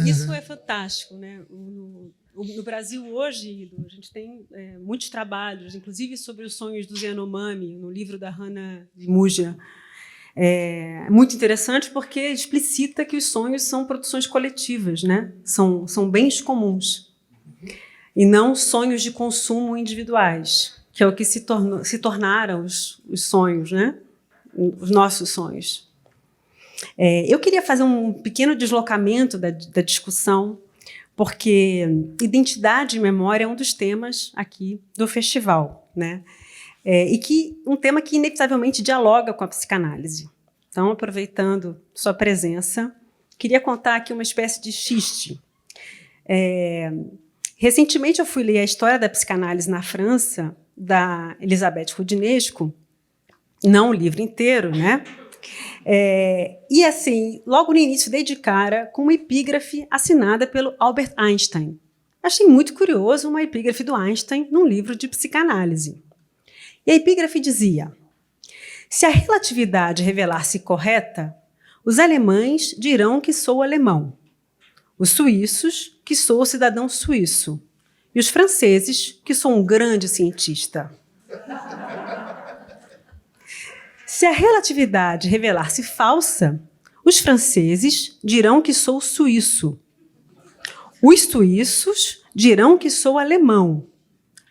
[SPEAKER 2] Isso é fantástico, né? No Brasil hoje, a gente tem muitos trabalhos, inclusive sobre os sonhos do Yanomami, no livro da Hannah Muja. É muito interessante porque explicita que os sonhos são produções coletivas, né? São bens comuns e não sonhos de consumo individuais, que é o que se tornaram os sonhos, né? Os nossos sonhos. Eu queria fazer um pequeno deslocamento da discussão, porque identidade e memória é um dos temas aqui do festival, né? Um tema que inevitavelmente dialoga com a psicanálise. Então, aproveitando sua presença, queria contar aqui uma espécie de xiste. Recentemente eu fui ler a História da Psicanálise na França, da Elisabeth Roudinesco, não o livro inteiro, né? E assim, logo no início dei de cara com uma epígrafe assinada pelo Albert Einstein. Achei muito curioso uma epígrafe do Einstein num livro de psicanálise. E a epígrafe dizia: se a relatividade revelar-se correta, os alemães dirão que sou alemão, os suíços que sou cidadão suíço e os franceses que sou um grande cientista. Se a relatividade revelar-se falsa, os franceses dirão que sou suíço, os suíços dirão que sou alemão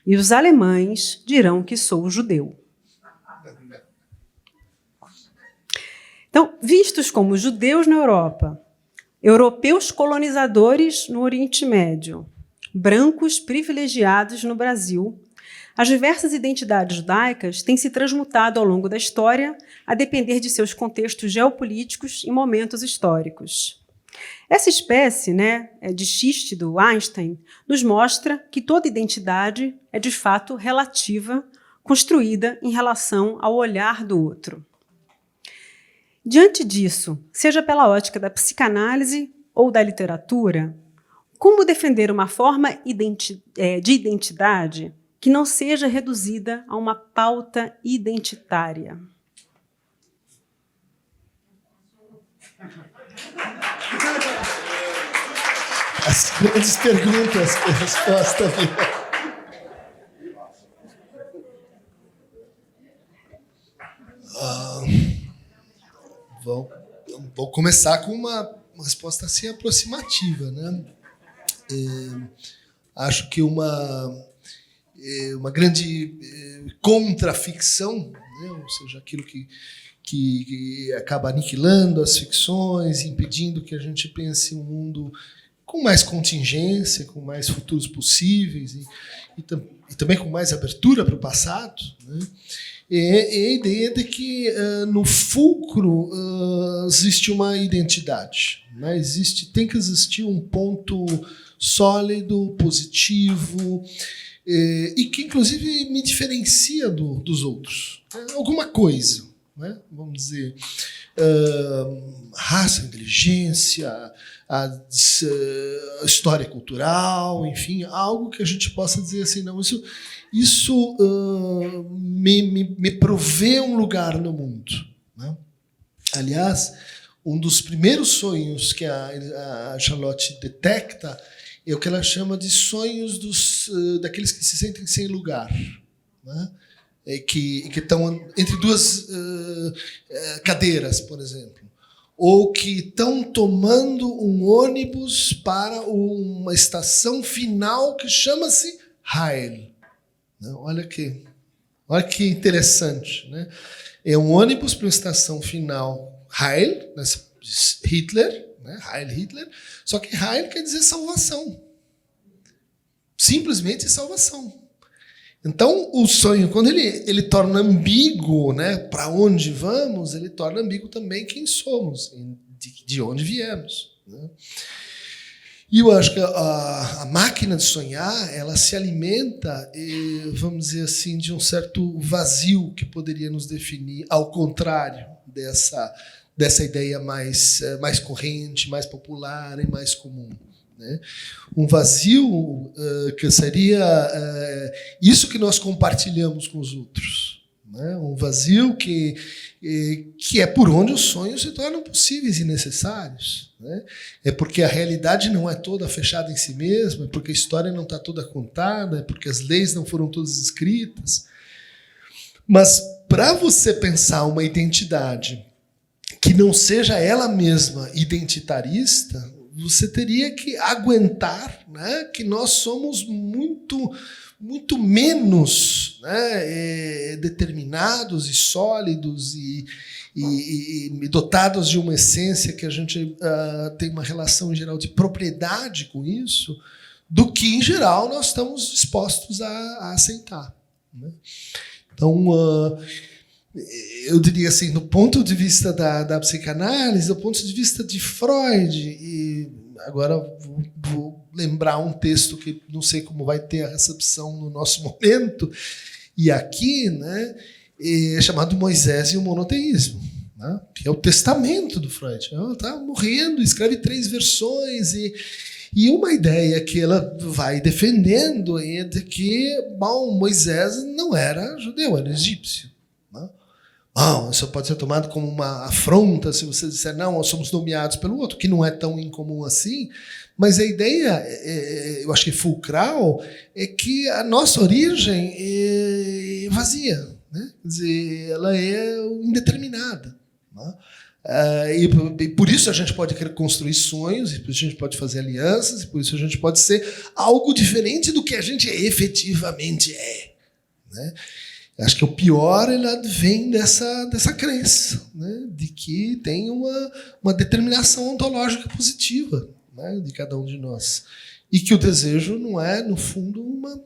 [SPEAKER 2] e os alemães dirão que sou judeu. Então, vistos como judeus na Europa, europeus colonizadores no Oriente Médio, brancos privilegiados no Brasil, as diversas identidades judaicas têm se transmutado ao longo da história a depender de seus contextos geopolíticos e momentos históricos. Essa espécie, né, de xiste do Einstein nos mostra que toda identidade é, de fato, relativa, construída em relação ao olhar do outro. Diante disso, seja pela ótica da psicanálise ou da literatura, como defender uma forma de identidade que não seja reduzida a uma pauta identitária?
[SPEAKER 4] As grandes perguntas que a resposta vem. Vou começar com uma resposta assim aproximativa, né? Acho que uma grande contraficção, né? Ou seja, aquilo que acaba aniquilando as ficções, impedindo que a gente pense um mundo com mais contingência, com mais futuros possíveis e também com mais abertura para o passado, né? É a ideia de que no fulcro existe uma identidade, né? Tem que existir um ponto sólido, positivo, e que, inclusive, me diferencia dos outros. Alguma coisa, né? Vamos dizer, raça, inteligência, a história cultural, enfim, algo que a gente possa dizer assim, não, isso me provê um lugar no mundo, né? Aliás, um dos primeiros sonhos que a Charlotte detecta é o que ela chama de sonhos daqueles que se sentem sem lugar, né? Que estão entre duas cadeiras, por exemplo, ou que estão tomando um ônibus para uma estação final que chama-se Heil. Olha que interessante, né? É um ônibus para uma estação final Heil, Hitler, né? Heil Hitler, só que Heil quer dizer salvação. Simplesmente salvação. Então, o sonho, quando ele torna ambíguo, né, para onde vamos, ele torna ambíguo também quem somos, de onde viemos, né? E eu acho que a máquina de sonhar, ela se alimenta, vamos dizer assim, de um certo vazio que poderia nos definir, ao contrário dessa ideia mais corrente, mais popular e mais comum, né? Um vazio que seria isso que nós compartilhamos com os outros, né? Um vazio que é por onde os sonhos se tornam possíveis e necessários, né? É porque a realidade não é toda fechada em si mesma, é porque a história não está toda contada, é porque as leis não foram todas escritas. Mas para você pensar uma identidade que não seja ela mesma identitarista, você teria que aguentar, né, que nós somos muito menos, né, determinados e sólidos e dotados de uma essência que a gente tem uma relação em geral de propriedade com isso, do que em geral nós estamos dispostos a aceitar, né? Então, eu diria assim, do ponto de vista da psicanálise, do ponto de vista de Freud, e agora vou lembrar um texto que não sei como vai ter a recepção no nosso momento, e aqui, né, é chamado Moisés e o Monoteísmo, né, que é o testamento do Freud. Ela está morrendo, escreve 3 versões, e uma ideia que ela vai defendendo é de que, bom, Moisés não era judeu, era egípcio, né? Isso pode ser tomado como uma afronta se você disser, não, nós somos nomeados pelo outro, que não é tão incomum assim, mas a ideia, eu acho que fulcral, é que a nossa origem é vazia, né? Quer dizer, ela é indeterminada, né? E por isso a gente pode construir sonhos, e por isso a gente pode fazer alianças, e por isso a gente pode ser algo diferente do que a gente efetivamente é, né? Acho que o pior ele vem dessa crença, né, de que tem uma determinação ontológica positiva, né, de cada um de nós. E que o desejo não é, no fundo, uma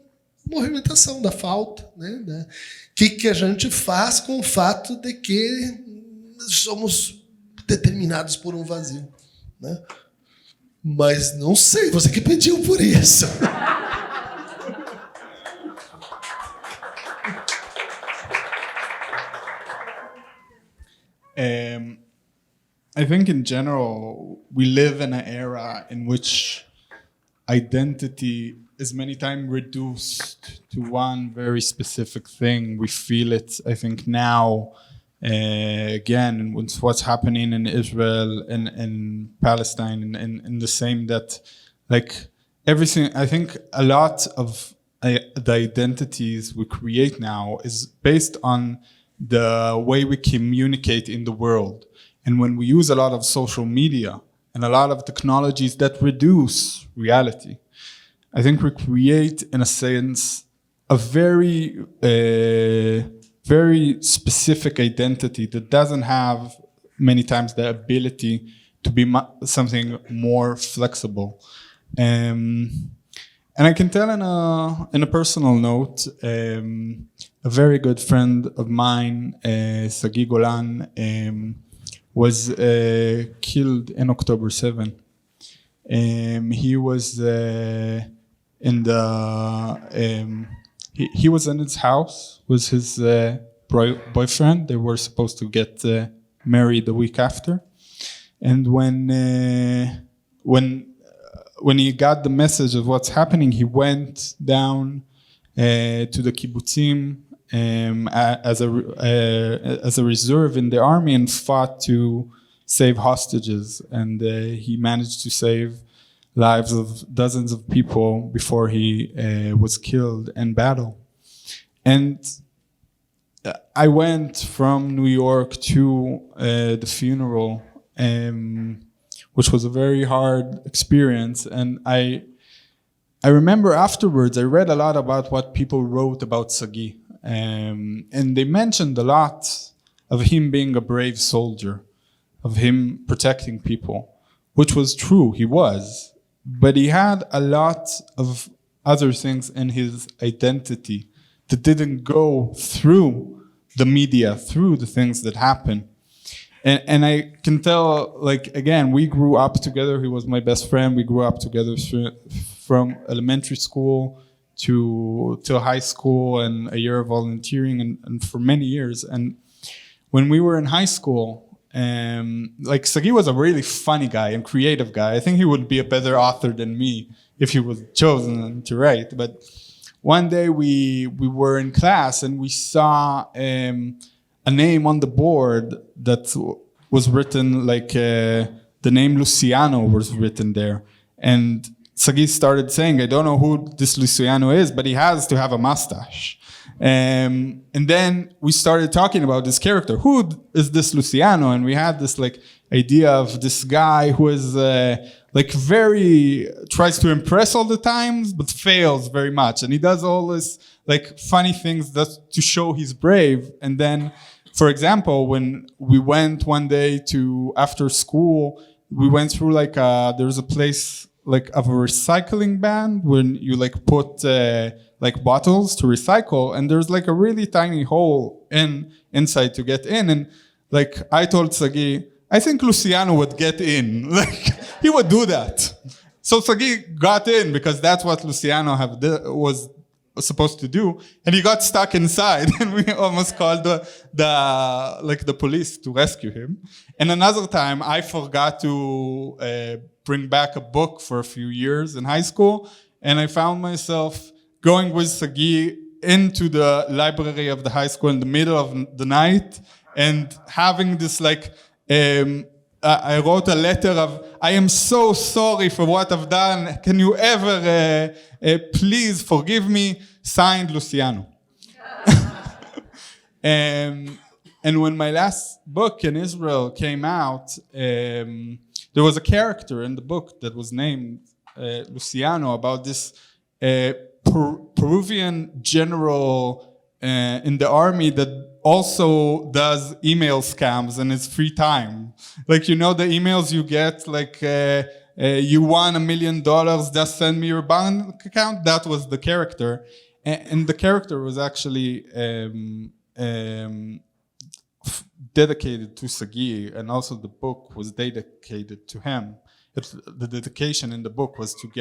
[SPEAKER 4] movimentação da falta, né? Que a gente faz com o fato de que somos determinados por um vazio, né? Mas não sei, você que pediu por isso.
[SPEAKER 3] I think in general, we live in an era in which identity is many times reduced to one very specific thing. We feel it, I think, now, again, with what's happening in Israel and in Palestine, and the same that, like, everything, I think a lot of the identities we create now is based on the way we communicate in the world. And when we use a lot of social media and a lot of technologies that reduce reality, I think we create, in a sense, a very, very specific identity that doesn't have many times the ability to be something more flexible. And I can tell in a personal note, a very good friend of mine, Sagi Golan, was killed in October 7. He was in the he was in his house with his boyfriend. They were supposed to get married the week after, and when he got the message of what's happening, he went down to the kibbutzim as a reserve in the army and fought to save hostages. And he managed to save lives of dozens of people before he was killed in battle. And I went from New York to the funeral, which was a very hard experience. And I remember afterwards, I read a lot about what people wrote about Sagi. And they mentioned a lot of him being a brave soldier, of him protecting people, which was true, he was. But he had a lot of other things in his identity that didn't go through the media, through the things that happen. And I can tell, like, again, we grew up together. He was my best friend. We grew up together from elementary school to high school and a year of volunteering and for many years. And when we were in high school, like, Sagi was a really funny guy and creative guy. I think he would be a better author than me if he was chosen to write. But one day we were in class and we saw a name on the board that was written like the name Luciano was written there. And Sagi started saying, I don't know who this Luciano is, but he has to have a mustache. And then we started talking about this character. Who is this Luciano? And we had this like idea of this guy who is like tries to impress all the times, but fails very much. And he does all this like funny things to show he's brave. And then, for example, when we went one day after school, we went through like there's a place like of a recycling ban when you like put like bottles to recycle, and there's like a really tiny hole inside to get in. And like I told Sagi, I think Luciano would get in. Like he would do that. So Sagi got in because that's what Luciano was supposed to do, and he got stuck inside, and we almost called the police to rescue him. And another time, I forgot to bring back a book for a few years in high school, and I found myself going with Sagi into the library of the high school in the middle of the night and having this like. I wrote a letter of, I am so sorry for what I've done. Can you ever please forgive me? Signed, Luciano. And when my last book in Israel came out, there was a character in the book that was named Luciano, about this Peruvian general in the army that also does email scams in his free time. Like, you know, the emails you get, like, you won $1 million, just send me your bank account. That was the character. And the character was actually dedicated to Sagi, and also the book was dedicated to him. The dedication in the book was to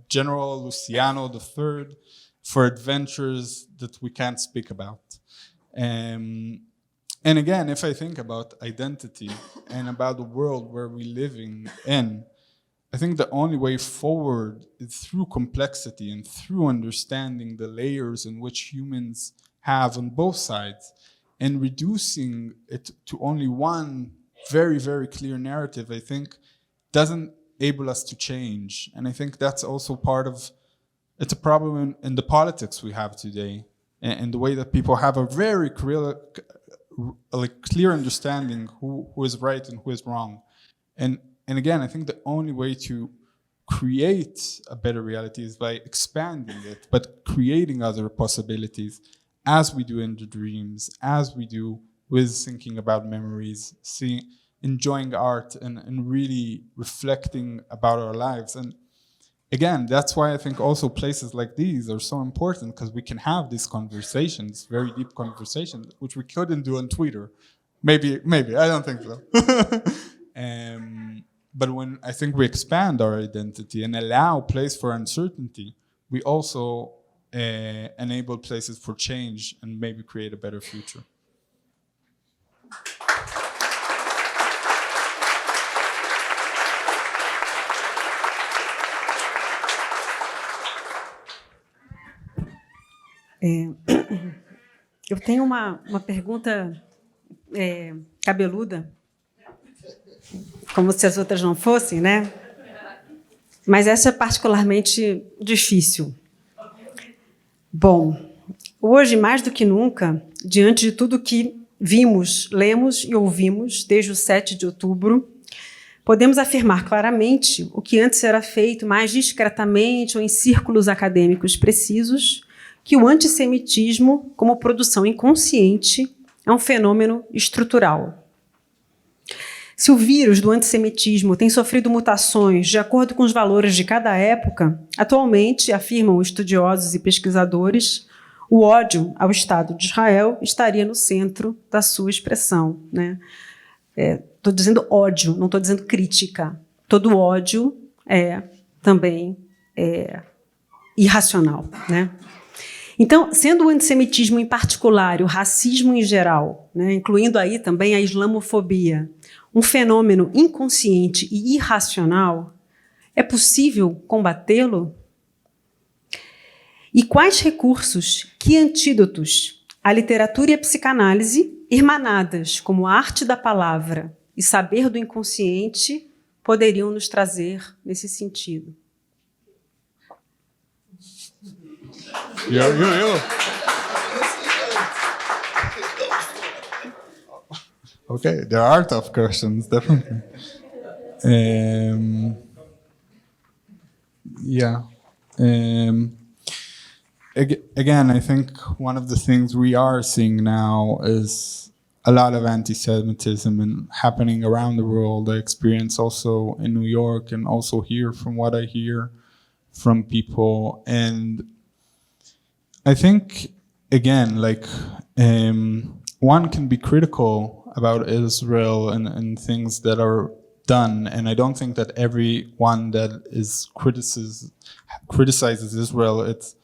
[SPEAKER 3] General Luciano III for adventures that we can't speak about. And again, if I think about identity and about the world where we're living in, I think the only way forward is through complexity and through understanding the layers in which humans have on both sides, and reducing it to only one very, very clear narrative, I think, doesn't enable us to change. And I think that's also part of, it's a problem in the politics we have today, and the way that people have a very clear understanding who is right and who is wrong. And again, I think the only way to create a better reality is by expanding it, but creating other possibilities, as we do in the dreams, as we do with thinking about memories, enjoying art, and really reflecting about our lives. And again, that's why I think also places like these are so important, because we can have these conversations, very deep conversations, which we couldn't do on Twitter. Maybe, I don't think so. But when I think we expand our identity and allow place for uncertainty, we also enable places for change and maybe create a better future.
[SPEAKER 2] Eu tenho uma pergunta cabeluda, como se as outras não fossem, né? Mas essa é particularmente difícil. Bom, hoje, mais do que nunca, diante de tudo que vimos, lemos e ouvimos desde o 7 de outubro, podemos afirmar claramente o que antes era feito mais discretamente ou em círculos acadêmicos precisos, que o antissemitismo, como produção inconsciente, é um fenômeno estrutural. Se o vírus do antissemitismo tem sofrido mutações de acordo com os valores de cada época, atualmente, afirmam estudiosos e pesquisadores, o ódio ao Estado de Israel estaria no centro da sua expressão, né? Estou dizendo ódio, não estou dizendo crítica. Todo ódio também irracional, né? Então, sendo o antissemitismo em particular e o racismo em geral, né, incluindo aí também a islamofobia, um fenômeno inconsciente e irracional, é possível combatê-lo? E quais recursos, que antídotos a literatura e a psicanálise, irmanadas como a arte da palavra e saber do inconsciente, poderiam nos trazer nesse sentido?
[SPEAKER 3] Okay, there are tough questions, definitely. Yeah. Again, I think one of the things we are seeing now is a lot of anti-Semitism and happening around the world. I experience also in New York and also here from what I hear from people. And I think, again, like one can be critical about Israel and things that are done, and I don't think that everyone that is criticizes Israel, it's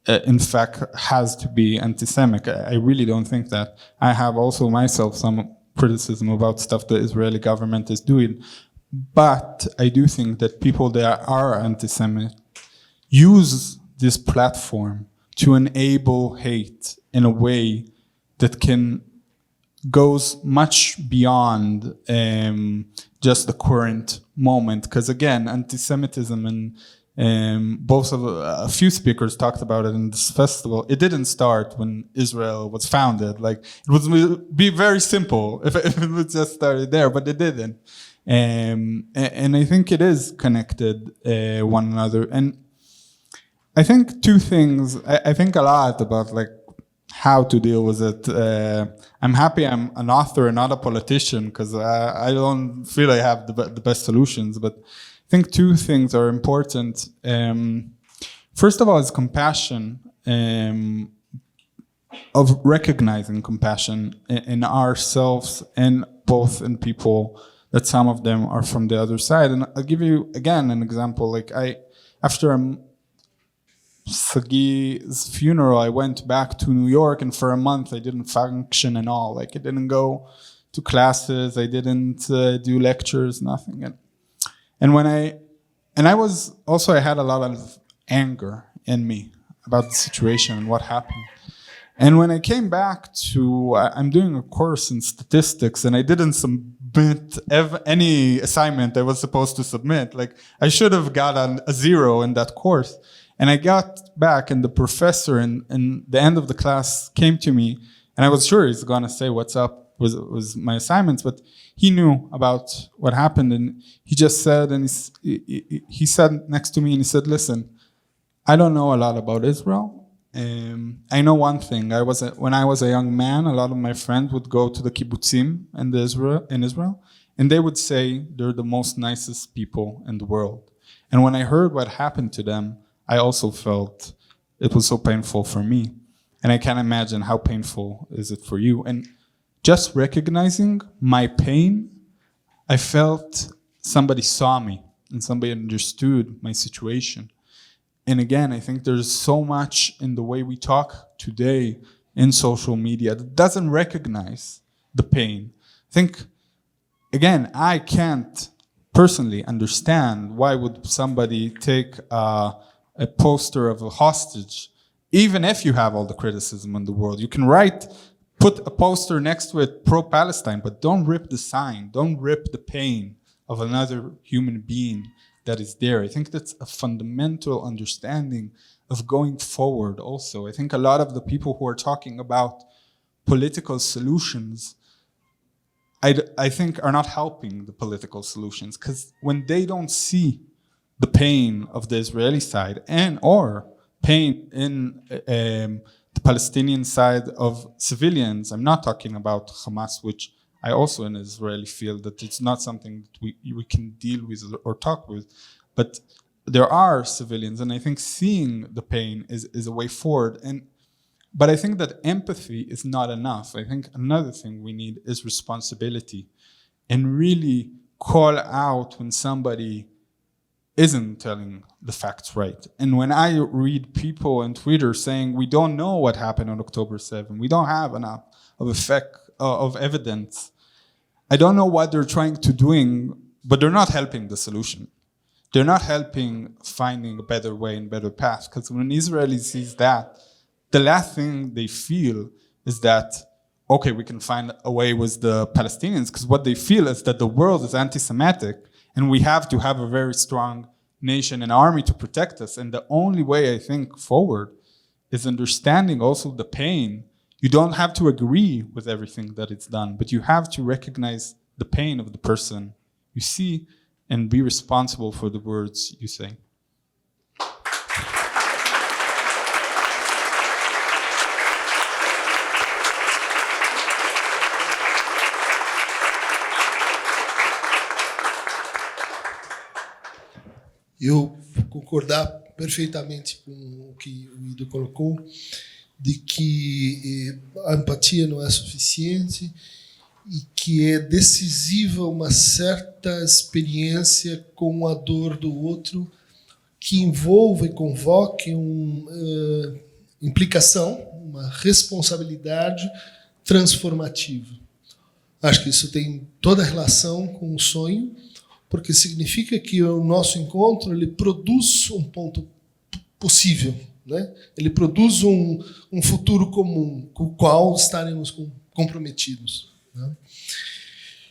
[SPEAKER 3] in fact has to be anti-Semitic. I really don't think that. I have also myself some criticism about stuff the Israeli government is doing, but I do think that people that are anti-Semitic use this platform to enable hate in a way that goes much beyond just the current moment. Because again, anti-Semitism and both of a few speakers talked about it in this festival. It didn't start when Israel was founded. Like it would be very simple if it would just started there, but it didn't. And I think it is connected one another. And I think two things. I think a lot about like how to deal with it. I'm happy I'm an author and not a politician because I don't feel I have the best solutions. But I think two things are important. First of all is compassion, of recognizing compassion in ourselves and both in people, that some of them are from the other side. And I'll give you, again, an example. Like after Sagi's funeral, I went back to New York, and for a month I didn't function at all. Like I didn't go to classes, I didn't do lectures, nothing. And when I had a lot of anger in me about the situation and what happened. And when I came back I'm doing a course in statistics, and I didn't submit any assignment I was supposed to submit. Like I should have gotten a 0 in that course. And I got back, and the professor in the end of the class came to me, and I was sure he's gonna say what's up with my assignments, but he knew about what happened, and he just said, and he sat next to me, and he said, "Listen, I don't know a lot about Israel. I know one thing. When I was a young man, a lot of my friends would go to the kibbutzim in Israel, and they would say they're the most nicest people in the world. And when I heard what happened to them, I also felt it was so painful for me. And I can't imagine how painful is it for you. And just recognizing my pain, I felt somebody saw me and somebody understood my situation. And again, I think there's so much in the way we talk today in social media that doesn't recognize the pain. I think, again, I can't personally understand why would somebody take a poster of a hostage, even if you have all the criticism in the world. You can put a poster next to it pro-Palestine, but don't rip the sign, don't rip the pain of another human being that is there. I think that's a fundamental understanding of going forward also. I think a lot of the people who are talking about political solutions, I think are not helping the political solutions, because when they don't see the pain of the Israeli side or pain in the Palestinian side of civilians. I'm not talking about Hamas, which I also in Israeli feel that it's not something that we can deal with or talk with. But there are civilians, and I think seeing the pain is a way forward. But I think that empathy is not enough. I think another thing we need is responsibility, and really call out when somebody isn't telling the facts right. And when I read people on Twitter saying we don't know what happened on October 7, we don't have enough of evidence, I don't know what they're trying to doing, but they're not helping the solution. they're not helping finding a better way and better path. Because when Israeli sees that, the last thing they feel is that, okay, we can find a way with the Palestinians, because what they feel is that the world is anti-Semitic, and we have to have a very strong nation and army to protect us. And the only way, I think, forward is understanding also the pain. You don't have to agree with everything that it's done, but you have to recognize the pain of the person you see and be responsible for the words you say.
[SPEAKER 4] Eu vou concordar perfeitamente com o que o Ido colocou, de que a empatia não é suficiente e que é decisiva uma certa experiência com a dor do outro que envolva e convoque uma implicação, uma responsabilidade transformativa. Acho que isso tem toda a relação com o sonho, porque significa que o nosso encontro ele produz um ponto possível, né? Ele produz um futuro comum com o qual estaremos comprometidos, né?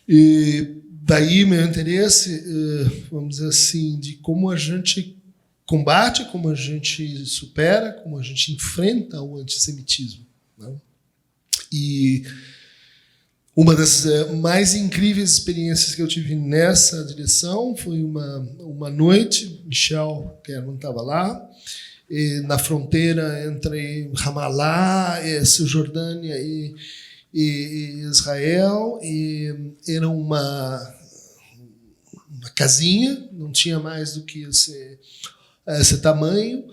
[SPEAKER 4] E daí meu interesse, vamos dizer assim, de como a gente combate, como a gente supera, como a gente enfrenta o antissemitismo, né? E uma das mais incríveis experiências que eu tive nessa direção foi uma noite, Michel Kerman estava lá, na fronteira entre Ramallah, Cisjordânia e Israel, e era uma casinha, não tinha mais do que esse tamanho,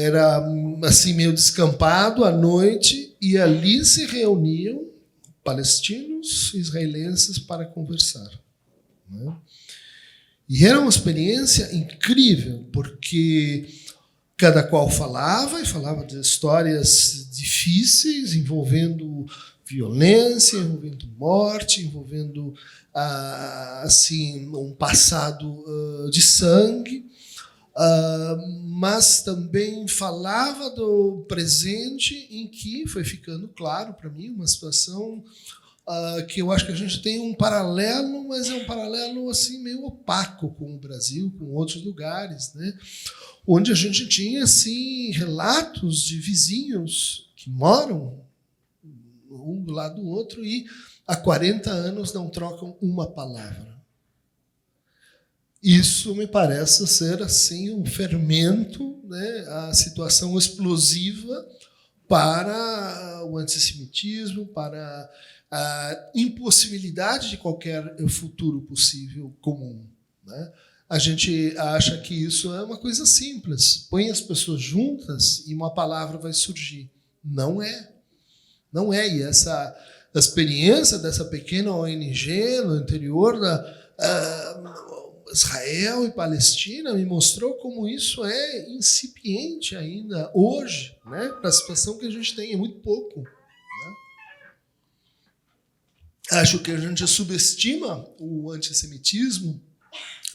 [SPEAKER 4] era assim meio descampado à noite, e ali se reuniam palestinos e israelenses para conversar, né? E era uma experiência incrível, porque cada qual falava de histórias difíceis, envolvendo violência, envolvendo morte, envolvendo assim um passado de sangue, mas também falava do presente em que foi ficando claro para mim uma situação que eu acho que a gente tem um paralelo, mas é um paralelo assim meio opaco com o Brasil, com outros lugares, né? Onde a gente tinha assim relatos de vizinhos que moram um do lado do outro e há 40 anos não trocam uma palavra. Isso me parece ser assim um fermento, né, a situação explosiva para o antissemitismo, para a impossibilidade de qualquer futuro possível comum, né? A gente acha que isso é uma coisa simples. Põe as pessoas juntas e uma palavra vai surgir. Não é. Não é. E essa experiência dessa pequena ONG no interior da Israel e Palestina me mostrou como isso é incipiente ainda hoje, né? Para a situação que a gente tem, é muito pouco, né? Acho que a gente subestima o antissemitismo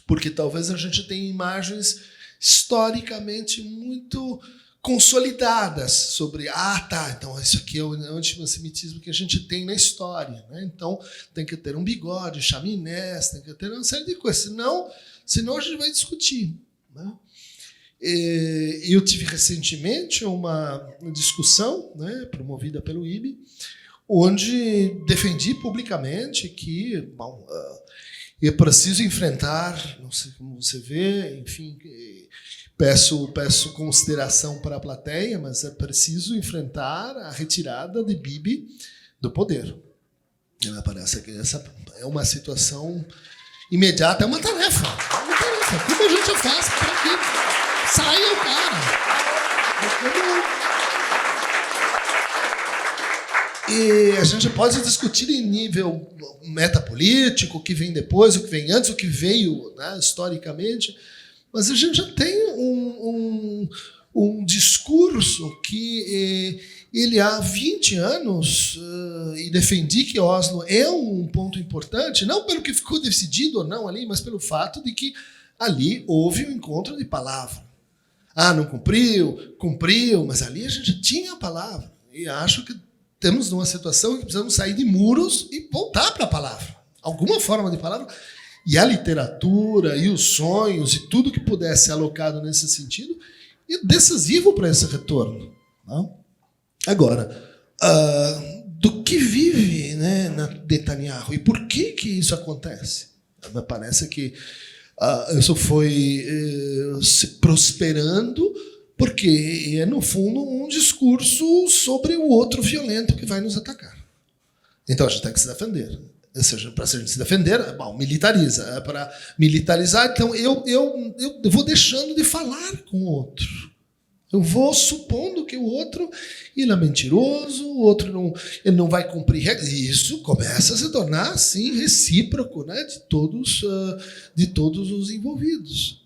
[SPEAKER 4] porque talvez a gente tenha imagens historicamente muito consolidadas sobre, então isso aqui é o antissemitismo que a gente tem na história, né? Então tem que ter um bigode, chaminés, tem que ter uma série de coisas, senão a gente vai discutir, né? Eu tive recentemente uma discussão, né, promovida pelo IBE, onde defendi publicamente que é preciso enfrentar, não sei como você vê, enfim, peço consideração para a plateia, mas é preciso enfrentar a retirada de Bibi do poder. Me parece que essa é uma situação imediata, é uma tarefa. Como a gente faz para que saia o cara? E a gente pode discutir em nível metapolítico, o que vem depois, o que vem antes, o que veio, né, historicamente, mas a gente já tem um discurso que ele há 20 anos, e defendi que Oslo é um ponto importante, não pelo que ficou decidido ou não ali, mas pelo fato de que Ali houve um encontro de palavra. Ah, não cumpriu, cumpriu, mas ali a gente tinha a palavra. E acho que temos numa situação que precisamos sair de muros e voltar para a palavra. Alguma forma de palavra. E a literatura, e os sonhos, e tudo que pudesse ser alocado nesse sentido, é decisivo para esse retorno. Não? Agora, do que vive, né, Netanyahu? E por que isso acontece? Me parece que isso foi se prosperando porque é, no fundo, um discurso sobre o outro violento que vai nos atacar. Então, a gente tem que se defender. Ou seja, para a gente se defender, bom, militariza. É para militarizar, então eu vou deixando de falar com o outro. Eu vou supondo que o outro ele é mentiroso, o outro ele não vai cumprir regras. E isso começa a se tornar, assim, recíproco, né, de todos os envolvidos.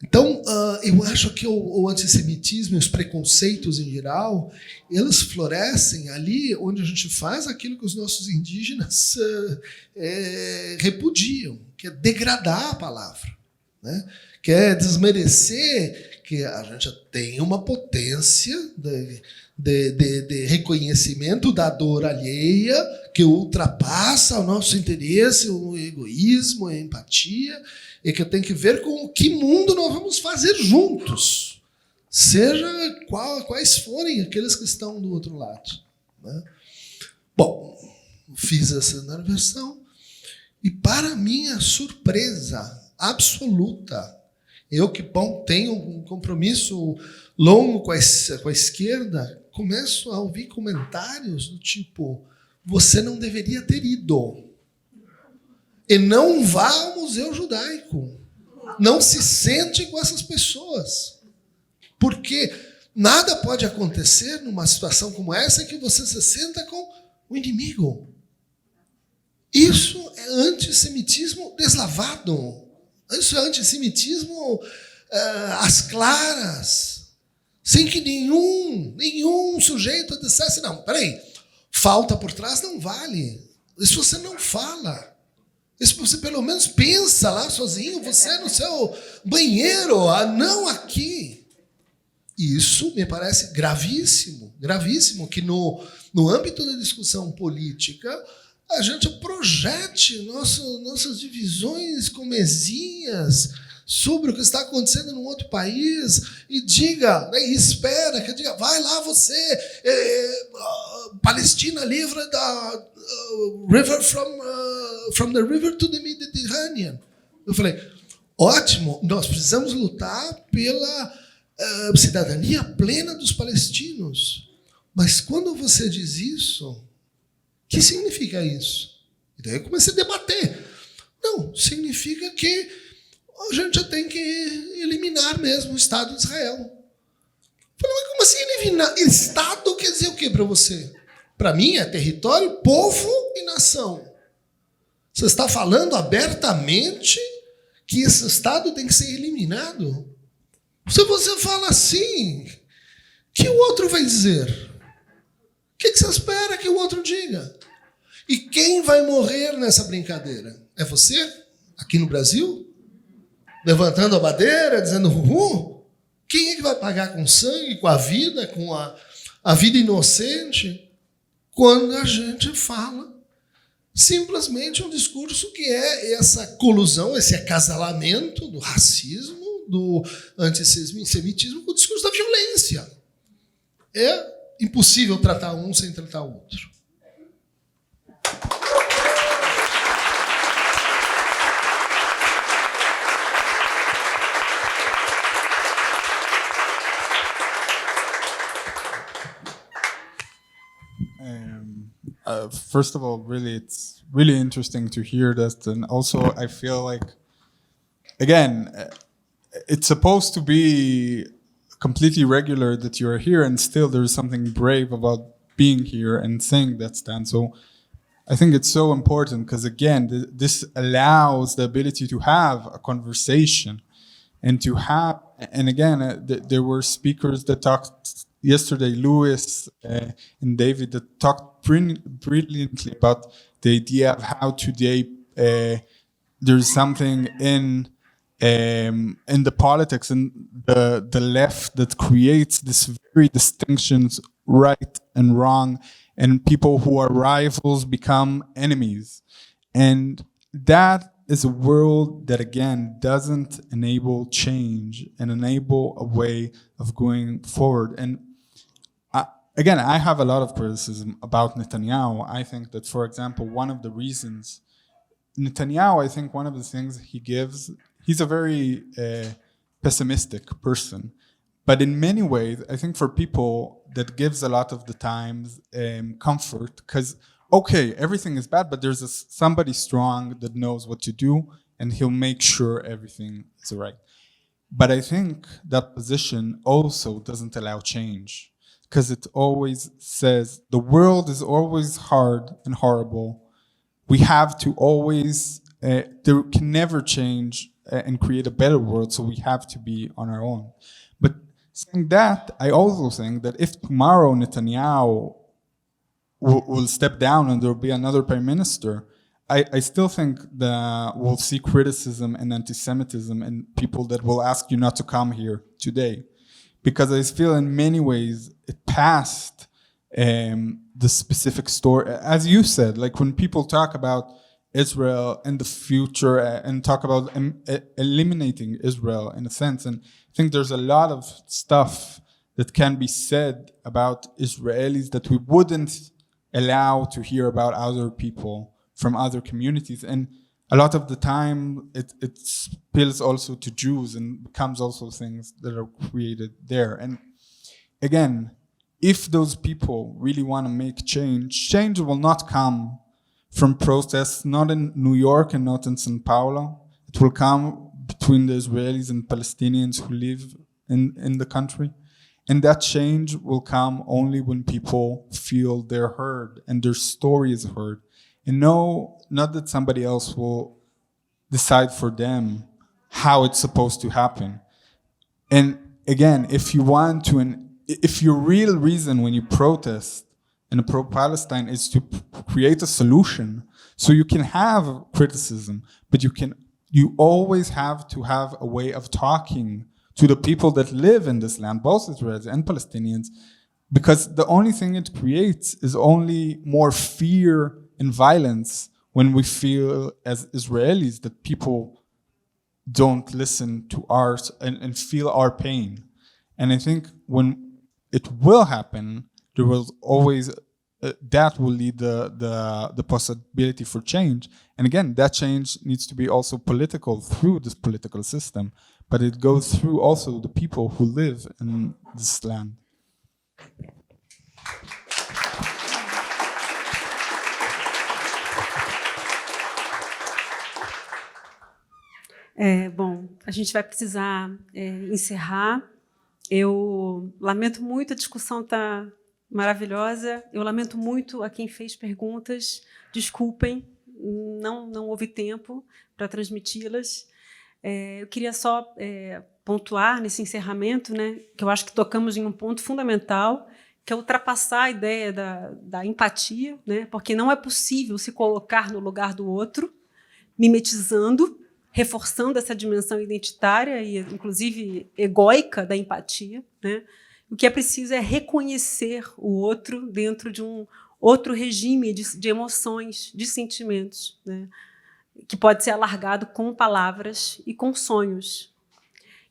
[SPEAKER 4] Então, eu acho que o antissemitismo e os preconceitos em geral, eles florescem ali onde a gente faz aquilo que os nossos indígenas repudiam, que é degradar a palavra, né? Que é desmerecer que a gente tem uma potência de reconhecimento da dor alheia que ultrapassa o nosso interesse, o egoísmo, a empatia, e que tem que ver com que mundo nós vamos fazer juntos, seja quais forem aqueles que estão do outro lado, né? Bom, fiz essa narração e, para minha surpresa absoluta, eu que tenho um compromisso longo com a esquerda, começo a ouvir comentários do tipo: você não deveria ter ido. E não vá ao Museu Judaico. Não se sente com essas pessoas. Porque nada pode acontecer numa situação como essa que você se senta com o inimigo. Isso é antissemitismo deslavado. Isso é antissemitismo às claras. Sem que nenhum sujeito dissesse: não, peraí, falta por trás não vale. Isso você não fala. Isso você pelo menos pensa lá sozinho, você no seu banheiro, não aqui. E isso me parece gravíssimo, gravíssimo, que no âmbito da discussão política a gente projete nossas divisões comezinhas sobre o que está acontecendo num outro país e diga, né, e espera que diga: vai lá você, Palestina livre da river from the river to the Mediterranean. Eu falei: ótimo, nós precisamos lutar pela cidadania plena dos palestinos. Mas quando você diz isso, o que significa isso? E daí eu comecei a debater. Não, significa que a gente tem que eliminar mesmo o Estado de Israel. Eu falei: mas como assim eliminar? Estado quer dizer o quê para você? Para mim é território, povo e nação. Você está falando abertamente que esse Estado tem que ser eliminado? Se você fala assim, o que o outro vai dizer? O que você espera que o outro diga? E quem vai morrer nessa brincadeira? É você, aqui no Brasil? Levantando a bandeira, dizendo uhul? Quem é que vai pagar com sangue, com a vida, com a vida inocente? Quando a gente fala simplesmente um discurso que é essa colusão, esse acasalamento do racismo, do antissemitismo com o discurso da violência. É impossível tratar um sem tratar o outro.
[SPEAKER 3] First of all, really, it's really interesting to hear that, and also I feel like, again, it's supposed to be completely regular that you are here, and still there is something brave about being here and saying that stand. So I think it's so important because, again, this allows the ability to have a conversation and to have, and again, there were speakers that talked yesterday, Louis and David, that talked brilliantly about the idea of how today there's something in in the politics and the left that creates this very distinctions, right and wrong, and people who are rivals become enemies. And that is a world that, again, doesn't enable change and enable a way of going forward. And again, I have a lot of criticism about Netanyahu. I think that, for example, one of the reasons Netanyahu, I think one of the things he gives, he's a very pessimistic person. But in many ways, I think for people that gives a lot of the times comfort, because, okay, everything is bad, but there's somebody strong that knows what to do, and he'll make sure everything is right. But I think that position also doesn't allow change, because it always says the world is always hard and horrible. We have to always, there can never change and create a better world, so we have to be on our own. But saying that, I also think that if tomorrow Netanyahu will step down and there will be another prime minister, I still think that we'll see criticism and anti-Semitism and people that will ask you not to come here today. Because I feel in many ways it passed the specific story. As you said, like when people talk about Israel and the future and talk about eliminating Israel in a sense, and I think there's a lot of stuff that can be said about Israelis that we wouldn't allow to hear about other people from other communities. And a lot of the time it spills also to Jews and becomes also things that are created there. And again, if those people really want to make change will not come from protests, not in New York and not in São Paulo. It will come between the Israelis and Palestinians who live in the country. And that change will come only when people feel they're heard and their story is heard. And no, not that somebody else will decide for them how it's supposed to happen. And again, if you want to, if your real reason when you protest and pro-Palestine is to create a solution, so you can have criticism, but you always have to have a way of talking to the people that live in this land, both Israelis and Palestinians, because the only thing it creates is only more fear and violence when we feel as Israelis that people don't listen to ours and feel our pain. And I think when it will happen, there will always, that will lead the possibility for change. And again, that change needs to be also political through this political system, but it goes through also the people who live in this land.
[SPEAKER 2] Bom, a gente vai precisar encerrar. Eu lamento muito, a discussão está maravilhosa. Eu lamento muito a quem fez perguntas. Desculpem, não houve tempo para transmiti-las. Eu queria só pontuar nesse encerramento, né, que eu acho que tocamos em um ponto fundamental, que é ultrapassar a ideia da empatia, né, porque não é possível se colocar no lugar do outro, mimetizando, reforçando essa dimensão identitária e, inclusive, egóica da empatia, né? O que é preciso é reconhecer o outro dentro de um outro regime de emoções, de sentimentos, né? Que pode ser alargado com palavras e com sonhos.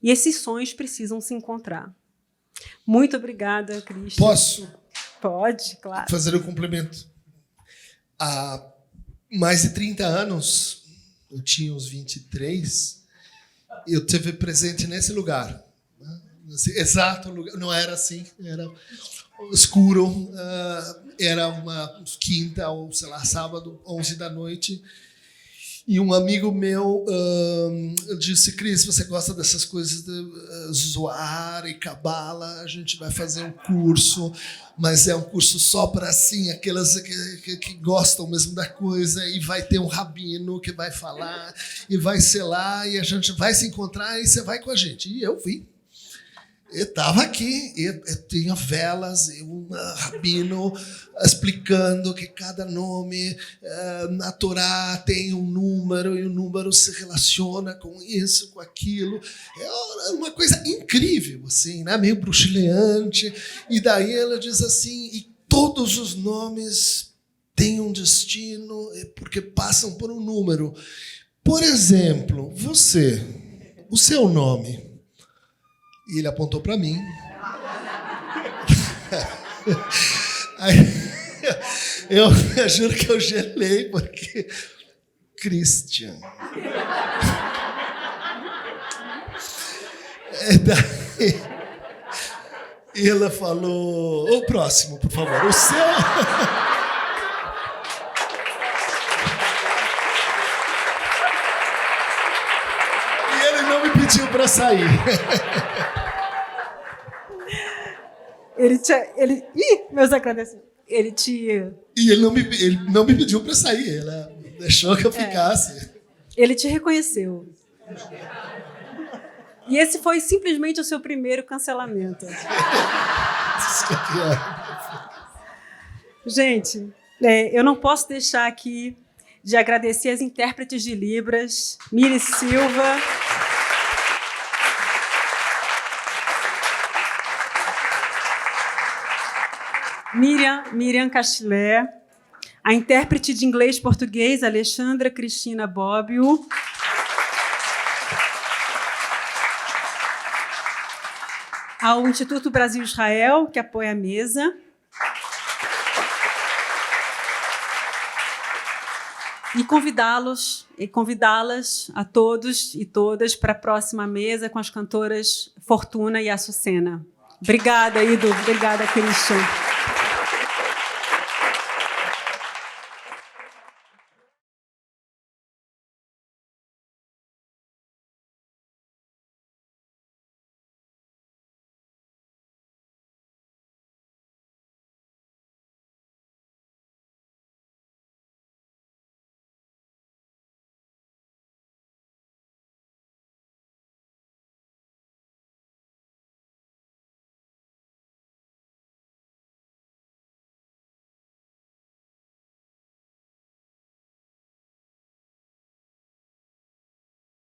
[SPEAKER 2] E esses sonhos precisam se encontrar. Muito obrigada, Cristian.
[SPEAKER 4] Posso?
[SPEAKER 2] Pode, claro.
[SPEAKER 4] Fazer um complemento. Há mais de 30 anos, eu tinha uns 23, eu esteve presente nesse lugar. Né? Nesse exato lugar. Não era assim, era escuro, era uma quinta ou, sei lá, sábado, 11 da noite. E um amigo meu disse: Cris, você gosta dessas coisas de zoar e cabala? A gente vai fazer um curso, mas é um curso só para assim, aquelas que gostam mesmo da coisa, e vai ter um rabino que vai falar, e vai ser lá, e a gente vai se encontrar, e você vai com a gente. E eu vim. Eu estava aqui, eu tinha velas, um rabino explicando que cada nome na Torá tem um número, e o número se relaciona com isso, com aquilo. É uma coisa incrível, assim, né? Meio bruxuleante. E daí ela diz assim, e todos os nomes têm um destino porque passam por um número. Por exemplo, você, o seu nome... E ele apontou para mim. Aí, eu juro que eu gelei, porque... Christian. E ela falou... O próximo, por favor. O seu... E ele não me pediu para sair.
[SPEAKER 2] Meus agradecimentos.
[SPEAKER 4] E ele não me pediu para sair, ela deixou que eu ficasse.
[SPEAKER 2] Ele te reconheceu. E esse foi simplesmente o seu primeiro cancelamento. Gente, eu não posso deixar aqui de agradecer as intérpretes de Libras, Miri Silva, Miriam Castilé, a intérprete de inglês e português, Alexandra Cristina Bobbio, ao Instituto Brasil-Israel, que apoia a mesa, e convidá-las a todos e todas para a próxima mesa com as cantoras Fortuna e Açucena. Obrigada, Ido. Obrigada, Christian.